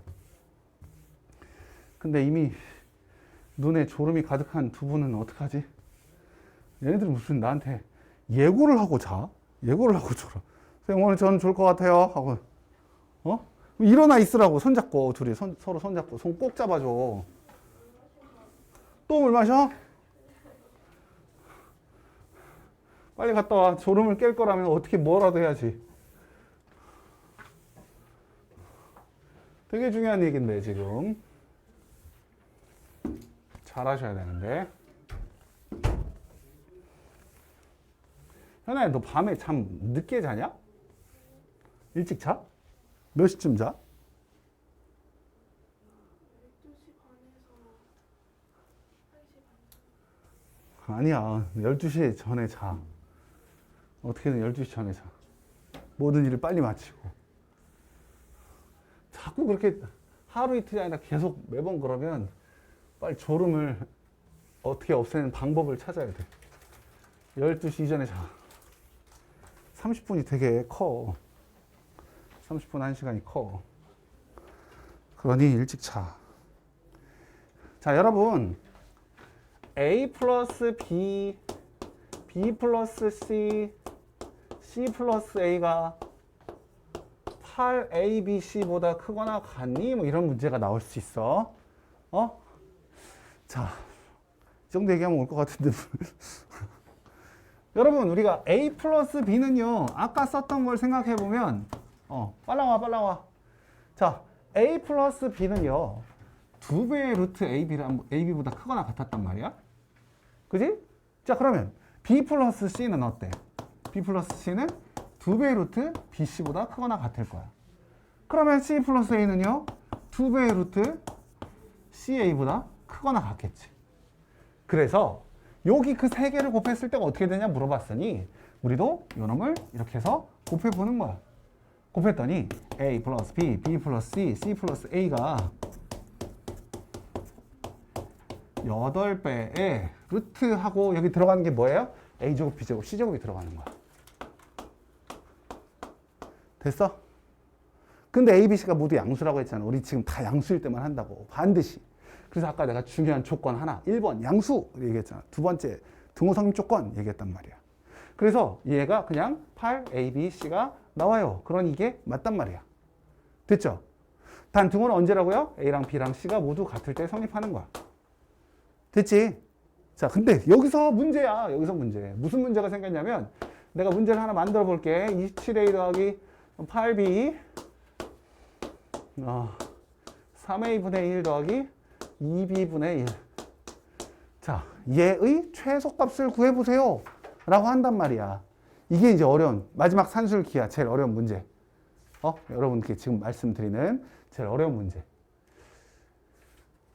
근데 이미 눈에 졸음이 가득한 두 분은 어떡하지? 얘네들은 무슨 나한테 예고를 하고 자? 예고를 하고 졸아. 선생님 오늘 저는 졸 것 같아요. 하고 일어나 있으라고 손잡고 둘이 서로 손잡고 손 꼭 잡아줘. 또 물 마셔? 빨리 갔다 와. 졸음을 깰 거라면 어떻게 뭐라도 해야지. 되게 중요한 얘기인데 지금. 잘하셔야 되는데. 현아야, 너 밤에 잠 늦게 자냐? 일찍 자? 몇 시쯤 자? 12시 반에서 1시 반. 아니야. 12시 전에 자. 어떻게든 12시 전에 자. 모든 일을 빨리 마치고. 자꾸 그렇게 하루 이틀이 아니라 계속 매번 그러면 빨리 졸음을 어떻게 없애는 방법을 찾아야 돼. 12시 이전에 자. 30분이 되게 커. 30분 1시간이 커. 그러니 일찍 자. 자, 여러분. A 플러스 B, B 플러스 C, C 플러스 A가 8A, B, C보다 크거나 같니? 뭐 이런 문제가 나올 수 있어. 자, 이 정도 얘기하면 올 것 같은데. 여러분, 우리가 A 플러스 B는요, 아까 썼던 걸 생각해보면, 빨라 와. 자, A 플러스 B는요, 2배의 루트 AB보다 크거나 같았단 말이야. 그지? 자, 그러면 B 플러스 C는 어때? B 플러스 C는 2배의 루트 BC보다 크거나 같을 거야. 그러면 C 플러스 A는요, 2배의 루트 CA보다 크거나 같겠지. 그래서 여기 그 세 개를 곱했을 때가 어떻게 되냐 물어봤으니 우리도 요놈을 이렇게 해서 곱해보는 거야. 곱했더니 A 플러스 B, B 플러스 C, C 플러스 A가 8배에 루트하고 여기 들어가는 게 뭐예요? A제곱, B제곱, C제곱이 들어가는 거야. 됐어? 근데 A, B, C가 모두 양수라고 했잖아. 우리 지금 다 양수일 때만 한다고. 반드시. 그래서 아까 내가 중요한 조건 하나, 1번 양수 얘기했잖아. 두 번째 등호 성립 조건 얘기했단 말이야. 그래서 얘가 그냥 8ABC가 나와요. 그러니 이게 맞단 말이야. 됐죠? 단 등호는 언제라고요? A랑 B랑 C가 모두 같을 때 성립하는 거야. 됐지? 자, 근데 여기서 문제야. 여기서 문제. 무슨 문제가 생겼냐면 내가 문제를 하나 만들어 볼게. 27A 더하기 8B 3A분의 1 더하기 2B분의 1. 자, 얘의 최소값을 구해보세요. 라고 한단 말이야. 이게 이제 어려운, 마지막 산술기야. 제일 어려운 문제. 여러분께 지금 말씀드리는 제일 어려운 문제.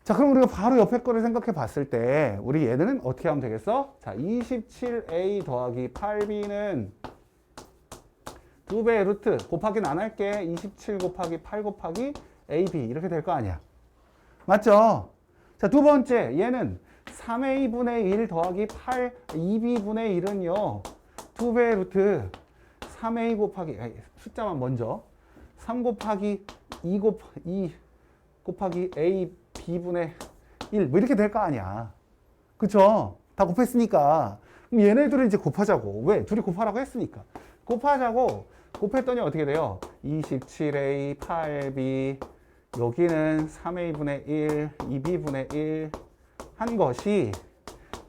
자, 그럼 우리가 바로 옆에 거를 생각해 봤을 때, 우리 얘는 어떻게 하면 되겠어? 자, 27A 더하기 8B는 2배의 루트, 곱하기는 안 할게. 27 곱하기 8 곱하기 AB. 이렇게 될 거 아니야. 맞죠? 자, 두 번째, 얘는 3A분의 1 더하기 2B분의 1은요, 2배의 루트 3A 곱하기, 숫자만 먼저, 3 곱하기 2 곱하기 A B분의 1, 뭐 이렇게 될 거 아니야. 그쵸? 다 곱했으니까. 그럼 얘네들을 이제 곱하자고. 왜? 둘이 곱하라고 했으니까. 곱하자고. 곱했더니 어떻게 돼요? 27A, 8B, 여기는 3A분의 1, 2B분의 1 한 것이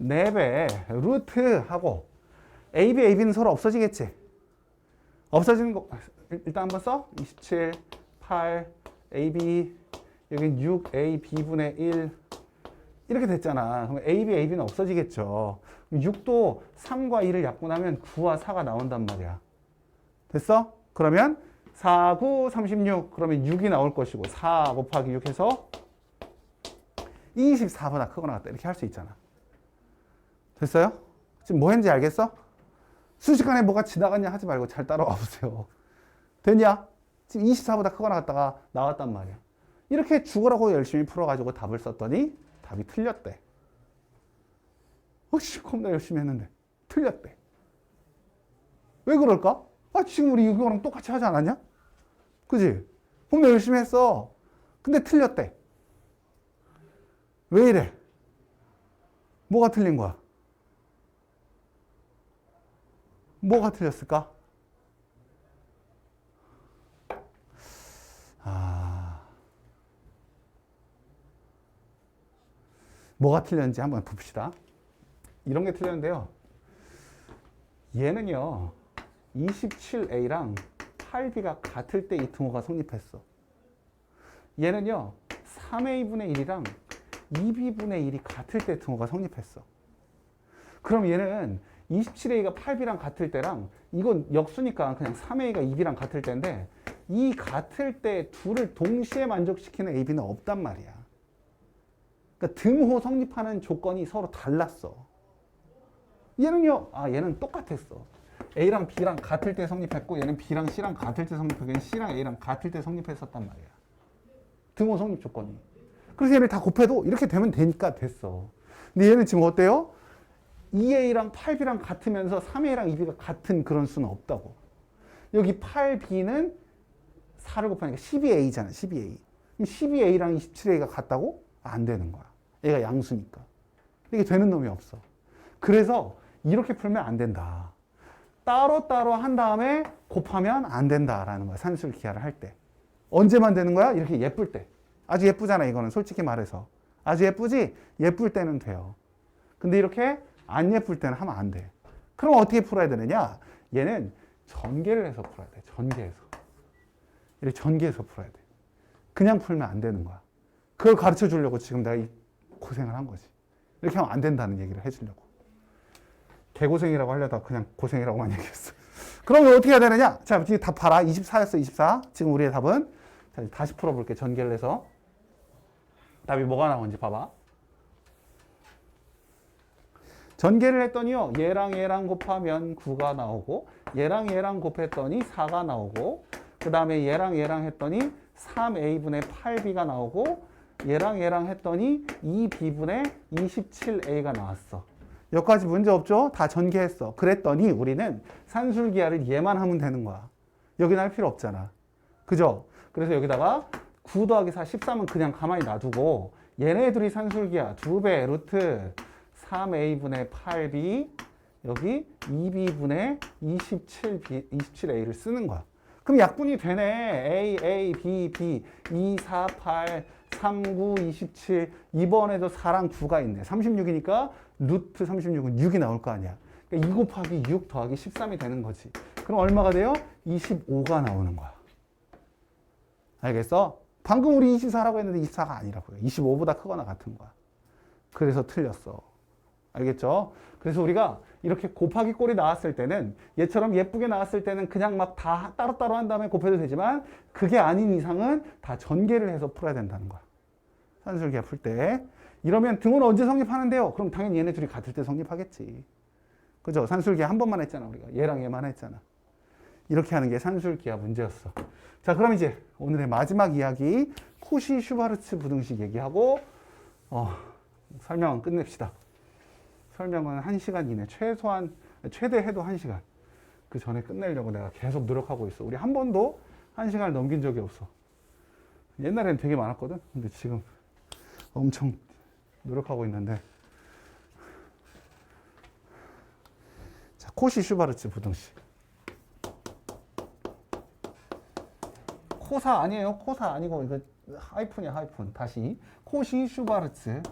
4배 루트하고 AB, AB는 서로 없어지겠지? 없어지는 거 일단 한번 써. 27, 8, AB, 여긴 6, AB분의 1 이렇게 됐잖아. 그럼 AB, AB는 없어지겠죠. 6도 3과 2를 약분하면 9와 4가 나온단 말이야. 됐어? 그러면 4, 9, 36 그러면 6이 나올 것이고 4 곱하기 6 해서 24보다 크거나 같다. 이렇게 할 수 있잖아. 됐어요? 지금 뭐 했는지 알겠어? 순식간에 뭐가 지나갔냐 하지 말고 잘 따라와 보세요. 됐냐? 지금 24보다 크거나 같다가 나왔단 말이야. 이렇게 죽으라고 열심히 풀어가지고 답을 썼더니 답이 틀렸대. 겁나 열심히 했는데 틀렸대. 왜 그럴까? 지금 우리 이거랑 똑같이 하지 않았냐? 그지? 겁나 열심히 했어. 근데 틀렸대. 왜 이래? 뭐가 틀린 거야? 뭐가 틀렸을까? 뭐가 틀렸는지 한번 봅시다. 이런 게 틀렸는데요. 얘는요, 27A랑 8B가 같을 때 이 등호가 성립했어. 얘는요, 3A분의 1이랑 2B분의 1이 같을 때 등호가 성립했어. 그럼 얘는 27A가 8B랑 같을 때랑 이건 역수니까 그냥 3A가 2B랑 같을 때인데 이 같을 때 둘을 동시에 만족시키는 AB는 없단 말이야. 그러니까 등호 성립하는 조건이 서로 달랐어. 얘는요, 얘는 똑같았어. A랑 B랑 같을 때 성립했고 얘는 B랑 C랑 같을 때 성립했고 얘는 C랑 A랑 같을 때 성립했었단 말이야. 등호 성립 조건이. 그래서 얘를 다 곱해도 이렇게 되면 되니까 됐어. 근데 얘는 지금 어때요? 2A랑 8B랑 같으면서 3A랑 2B가 같은 그런 수는 없다고. 여기 8B는 4를 곱하니까 12A잖아. 12A. 12A랑 27A가 같다고? 안 되는 거야. 얘가 양수니까. 이게 되는 놈이 없어. 그래서 이렇게 풀면 안 된다. 따로따로 한 다음에 곱하면 안 된다라는 거야. 산술 기하를 할 때. 언제만 되는 거야? 이렇게 예쁠 때. 아주 예쁘잖아, 이거는. 솔직히 말해서. 아주 예쁘지? 예쁠 때는 돼요. 근데 이렇게 안 예쁠 때는 하면 안 돼. 그럼 어떻게 풀어야 되느냐? 얘는 전개를 해서 풀어야 돼. 전개해서. 이렇게 전개해서 풀어야 돼. 그냥 풀면 안 되는 거야. 그걸 가르쳐 주려고 지금 내가 이 고생을 한 거지. 이렇게 하면 안 된다는 얘기를 해주려고. 개고생이라고 하려다가 그냥 고생이라고만 얘기했어. 그러면 어떻게 해야 되느냐? 자, 이제 답 봐라. 24였어, 24. 지금 우리의 답은. 자, 다시 풀어볼게. 전개를 해서. 답이 뭐가 나오는지 봐봐. 전개를 했더니요. 얘랑 얘랑 곱하면 9가 나오고, 얘랑 얘랑 곱했더니 4가 나오고, 그 다음에 얘랑 얘랑 했더니 3a분의 8b가 나오고, 얘랑 얘랑 했더니 2b분의 27a가 나왔어. 여기까지 문제 없죠? 다 전개했어. 그랬더니 우리는 산술기하를 얘만 하면 되는 거야. 여기는 할 필요 없잖아. 그죠? 그래서 여기다가 9 더하기 4, 13은 그냥 가만히 놔두고 얘네들이 산술기하 2배 루트 3a분의 8b 여기 2b분의 27a를 쓰는 거야. 그럼 약분이 되네. A, B, B 2, 4, 8, 3, 9, 27 이번에도 4랑 9가 있네. 36이니까 루트 36은 6이 나올 거 아니야. 그러니까 2 곱하기 6 더하기 13이 되는 거지. 그럼 얼마가 돼요? 25가 나오는 거야. 알겠어? 방금 우리 24라고 했는데 24가 아니라고요. 25보다 크거나 같은 거야. 그래서 틀렸어. 알겠죠? 그래서 우리가 이렇게 곱하기 꼴이 나왔을 때는 얘처럼 예쁘게 나왔을 때는 그냥 막 다 따로따로 한 다음에 곱해도 되지만 그게 아닌 이상은 다 전개를 해서 풀어야 된다는 거야. 산술기하 풀 때. 이러면 등호는 언제 성립하는데요? 그럼 당연히 얘네 둘이 같을 때 성립하겠지. 그죠? 산술기하 한 번만 했잖아, 우리가. 얘랑 얘만 했잖아. 이렇게 하는 게 산술기하 문제였어. 자, 그럼 이제 오늘의 마지막 이야기 코시 슈바르츠 부등식 얘기하고 설명은 끝냅시다. 설명은 1시간 이내, 최대 해도 1시간. 그 전에 끝내려고 내가 계속 노력하고 있어. 우리 한 번도 1시간을 넘긴 적이 없어. 옛날에는 되게 많았거든. 근데 지금 엄청 노력하고 있는데. 자, 코시 슈바르츠 부등식. 코사 아니에요. 코사 아니고 이거 하이픈이야, 하이픈. 다시 코시 슈바르츠.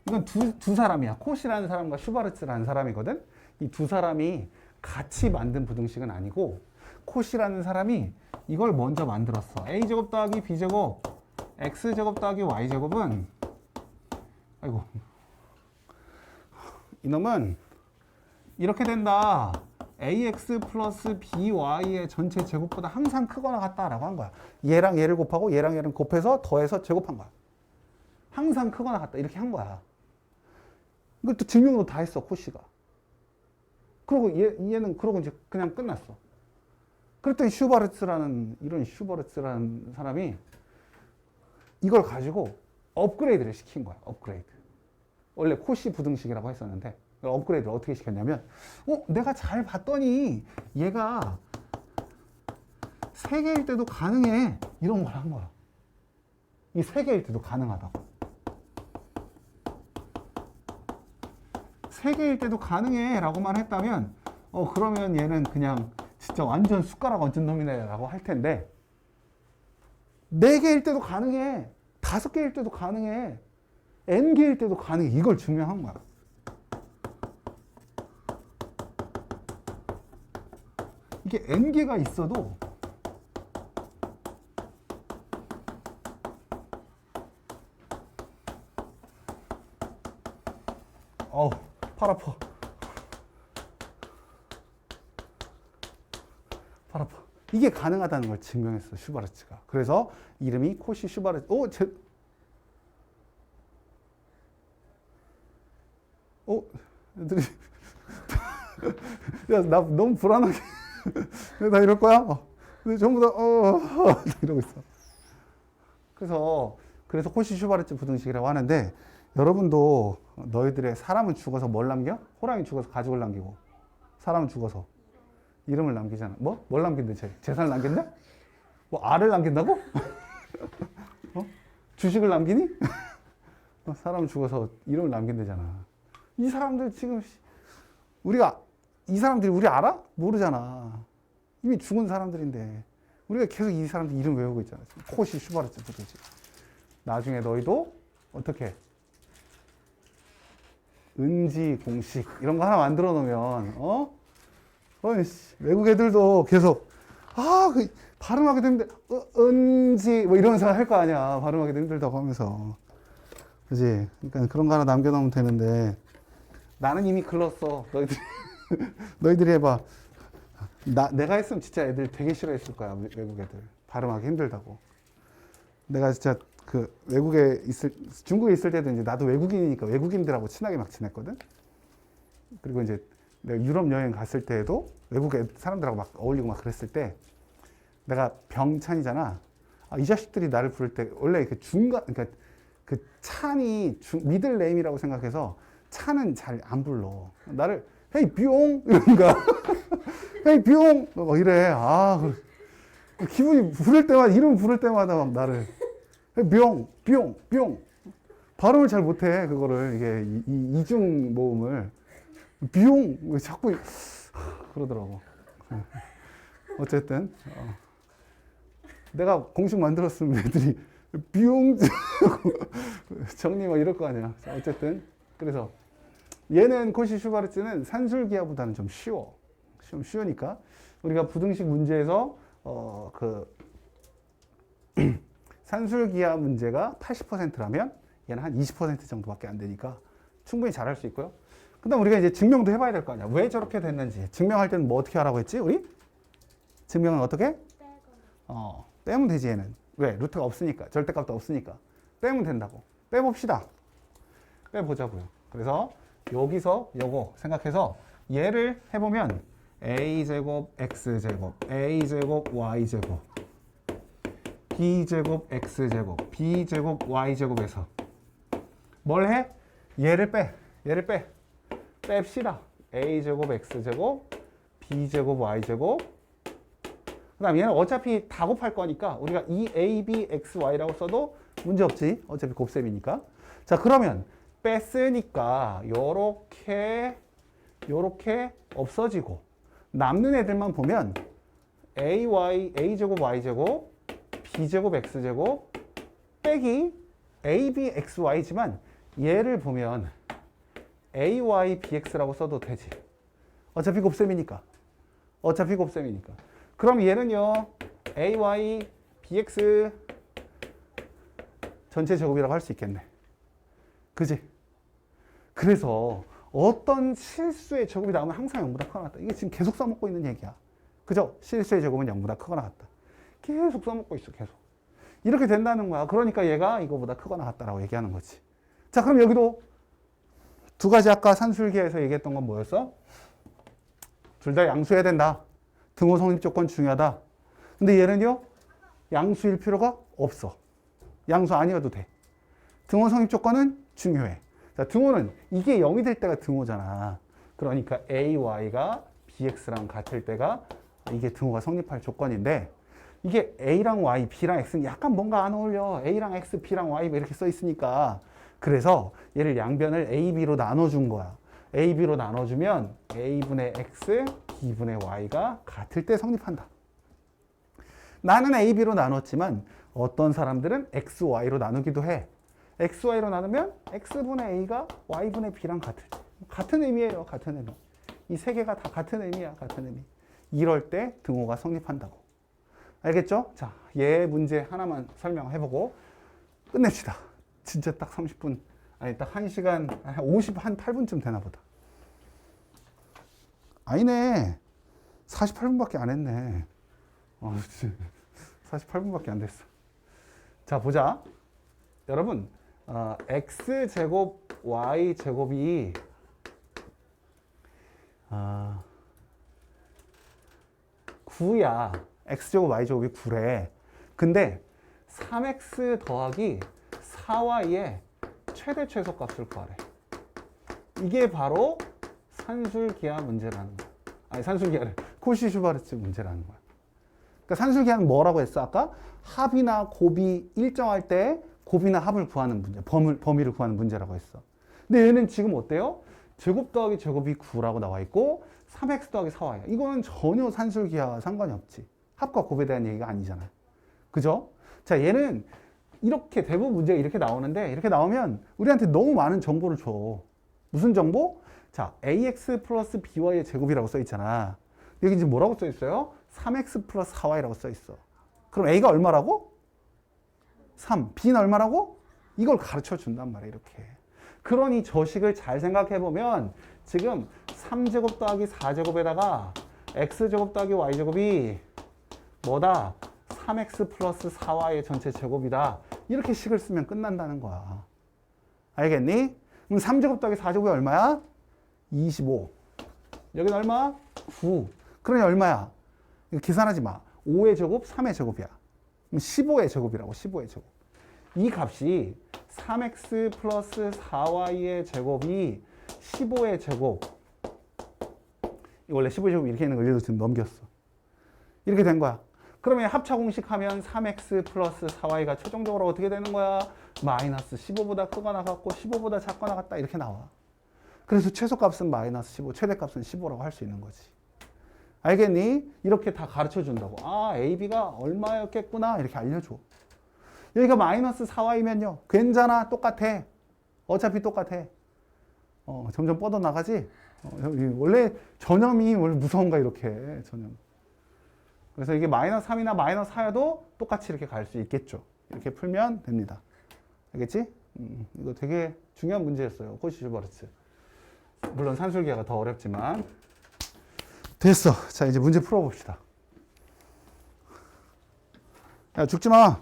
이건 두 사람이야. 코시라는 사람과 슈바르츠라는 사람이거든. 이 두 사람이 같이 만든 부등식은 아니고 코시라는 사람이 이걸 먼저 만들었어. a제곱 더하기 b제곱 x제곱 더하기 y제곱은 아이고 이놈은 이렇게 된다. ax 플러스 by의 전체 제곱보다 항상 크거나 같다라고 한 거야. 얘랑 얘를 곱하고 얘랑 얘를 곱해서 더해서 제곱한 거야. 항상 크거나 같다 이렇게 한 거야. 이것도 증명도 다 했어, 코시가. 그러고 얘는 그러고 이제 그냥 끝났어. 그랬더니 이런 슈바르츠라는 사람이 이걸 가지고 업그레이드를 시킨 거야, 업그레이드. 원래 코시 부등식이라고 했었는데, 업그레이드를 어떻게 시켰냐면, 내가 잘 봤더니 얘가 3개일 때도 가능해. 이런 걸 한 거야. 이 3개일 때도 가능하다고. 3개일 때도 가능해 라고만 했다면 그러면 얘는 그냥 진짜 완전 숟가락 얹은 놈이네 라고 할 텐데 4개일 때도 가능해 5개일 때도 가능해 n개일 때도 가능해 이걸 증명한 거야. 이게 n개가 있어도 팔 아파. 팔 아파. 이게 가능하다는 걸 증명했어, 슈바르츠가. 그래서 이름이 코시 슈바르츠. 애들이. 야, 나 너무 불안하게. 나 이럴 거야? 근데 전부 다, 이러고 있어. 그래서 코시 슈바르츠 부등식이라고 하는데, 여러분도 너희들의 사람은 죽어서 뭘 남겨? 호랑이 죽어서 가죽을 남기고 사람은 죽어서 이름을 남기잖아. 뭘 남긴대? 재산을 남긴다? 알을 남긴다고? 주식을 남기니? 사람은 죽어서 이름을 남긴대잖아. 이 사람들 지금 이 사람들이 우리 알아? 모르잖아. 이미 죽은 사람들인데 우리가 계속 이 사람들 이름 외우고 있잖아. 코시 슈바르츠 부등식. 나중에 너희도 어떻게 은지 공식 이런 거 하나 만들어 놓으면 외국 애들도 계속 그 발음하기도 힘들, 은지, 뭐 이러면서 할 거 아니야. 발음하기도 힘들다고 하면서. 그지? 그러니까 그런 거 하나 남겨놓으면 되는데, 나는 이미 글렀어. 너희들이 해봐. 내가 했으면 진짜 애들 되게 싫어했을 거야. 외국 애들. 발음하기 힘들다고. 내가 진짜 중국에 있을 때도 이제 나도 외국인이니까 외국인들하고 친하게 막 지냈거든? 그리고 이제 내가 유럽 여행 갔을 때에도 외국 사람들하고 막 어울리고 막 그랬을 때 내가 병찬이잖아. 이 자식들이 나를 부를 때 원래 그 그러니까 그 찬이 미들 네임이라고 생각해서 찬은 잘 안 불러. 나를 헤이 뿅 이러는 거야. 헤이 뿅 막 이래. 기분이 부를 때마다 이름 부를 때마다 막 나를 헤이 뿅 발음을 잘 못해. 그거를 이게 이중 모음을 뿅 자꾸 그러더라고. 어쨌든 내가 공식 만들었으면 애들이 뿅 정리 막 이럴 거 아니야. 어쨌든 그래서 얘는 코시 슈바르츠는 산술기하보다는 좀 쉬워. 쉬우니까 우리가 부등식 문제에서 산술기하 문제가 80%라면 얘는 한 20% 정도밖에 안 되니까 충분히 잘할 수 있고요. 그다음 우리가 이제 증명도 해봐야 될 거 아니야. 왜 저렇게 됐는지. 증명할 때는 뭐 어떻게 하라고 했지? 우리? 증명은 어떻게? 빼면 되지 얘는. 왜? 루트가 없으니까. 절대값도 없으니까. 빼면 된다고. 빼봅시다. 빼보자고요. 그래서 여기서 요거 생각해서 얘를 해보면 a제곱 x제곱 a제곱 y제곱 b제곱 x제곱 b제곱 y제곱에서 뭘 해? 얘를 빼. 뺍시다. a제곱 x제곱 b제곱 y제곱 그 다음 얘는 어차피 다 곱할 거니까 우리가 이 a, b, x, y라고 써도 문제 없지. 어차피 곱셈이니까. 자 그러면 뺐으니까 요렇게 없어지고 남는 애들만 보면 a제곱 y제곱 b제곱 x제곱 빼기 a, b, x, y지만 얘를 보면 ay, bx라고 써도 되지. 어차피 곱셈이니까. 그럼 얘는요 ay, bx 전체 제곱이라고 할 수 있겠네. 그지? 그래서 어떤 실수의 제곱이 나오면 항상 0보다 크거나 같다. 이게 지금 계속 써먹고 있는 얘기야. 그죠? 실수의 제곱은 0보다 크거나 같다. 계속 써먹고 있어. 계속. 이렇게 된다는 거야. 그러니까 얘가 이거보다 크거나 같다라고 얘기하는 거지. 자 그럼 여기도 두 가지 아까 산술기에서 얘기했던 건 뭐였어? 둘 다 양수해야 된다. 등호 성립 조건 중요하다. 근데 얘는요 양수일 필요가 없어. 양수 아니어도 돼. 등호 성립 조건은 중요해. 자, 등호는 이게 0이 될 때가 등호잖아. 그러니까 ay가 bx랑 같을 때가 이게 등호가 성립할 조건인데 이게 a랑 y, b랑 x는 약간 뭔가 안 어울려. a랑 x, b랑 y 이렇게 써 있으니까 그래서 얘를 양변을 a, b로 나눠준 거야. a, b로 나눠주면 a분의 x, b분의 y가 같을 때 성립한다. 나는 a, b로 나눴지만 어떤 사람들은 x, y로 나누기도 해. x, y로 나누면 x분의 a가 y분의 b랑 같은 의미예요. 같은 의미. 이 세 개가 다 같은 의미야. 같은 의미. 이럴 때 등호가 성립한다고. 알겠죠? 자, 얘 문제 하나만 설명해보고 끝냅시다. 진짜 딱 30분, 아니 딱 1시간, 한 8분쯤 되나 보다. 아니네. 48분밖에 안 했네. 48분밖에 안 됐어. 자, 보자. 여러분, x제곱 y제곱이 9야. x제곱 y제곱이 9래. 근데 3x 더하기 4y의 최대 최소값을 구하래. 이게 바로 산술기하 문제라는 거야. 아니 산술기하래. 코시-슈바르츠 문제라는 거야. 그러니까 산술기하는 뭐라고 했어? 아까 합이나 곱이 일정할 때 곱이나 합을 구하는 문제, 범위를 구하는 문제라고 했어. 근데 얘는 지금 어때요? 제곱 더하기 제곱이 9라고 나와 있고 3x 더하기 4y야. 이거는 전혀 산술기하와 상관이 없지. 합과 곱에 대한 얘기가 아니잖아. 그죠? 자, 얘는 이렇게 대부분 문제가 이렇게 나오는데 이렇게 나오면 우리한테 너무 많은 정보를 줘. 무슨 정보? 자, ax 플러스 by의 제곱이라고 써 있잖아. 여기 지금 뭐라고 써 있어요? 3x 플러스 4y라고 써 있어. 그럼 a가 얼마라고? 3. b는 얼마라고? 이걸 가르쳐 준단 말이야, 이렇게. 그러니 저 식을 잘 생각해 보면 지금 3제곱 더하기 4제곱에다가 x제곱 더하기 y제곱이 뭐다? 3x 플러스 4y의 전체 제곱이다. 이렇게 식을 쓰면 끝난다는 거야. 알겠니? 그럼 3제곱 더하기 4제곱이 얼마야? 25. 여기는 얼마? 9. 그러니 얼마야? 이거 계산하지 마. 5의 제곱, 3의 제곱이야. 그럼 15의 제곱이라고, 15의 제곱. 이 값이 3x 플러스 4y의 제곱이 15의 제곱. 원래 15의 제곱 이렇게 있는 걸 얘도 지금 넘겼어. 이렇게 된 거야. 그러면 합차 공식하면 3x 플러스 4y가 최종적으로 어떻게 되는 거야? 마이너스 15보다 크거나 같고 15보다 작거나 같다 이렇게 나와. 그래서 최소값은 마이너스 15, 최대값은 15라고 할 수 있는 거지. 알겠니? 이렇게 다 가르쳐 준다고. 아, AB가 얼마였겠구나 이렇게 알려줘. 여기가 마이너스 4y면요. 괜찮아. 똑같아. 어차피 똑같아. 점점 뻗어나가지? 원래 전염이 원래 무서운가 이렇게 전염. 그래서 이게 마이너스 3이나 마이너스 4여도 똑같이 이렇게 갈 수 있겠죠. 이렇게 풀면 됩니다. 알겠지? 이거 되게 중요한 문제였어요. 코시슈버르츠. 물론 산술기하가 더 어렵지만. 됐어. 자, 이제 문제 풀어봅시다. 야, 죽지 마.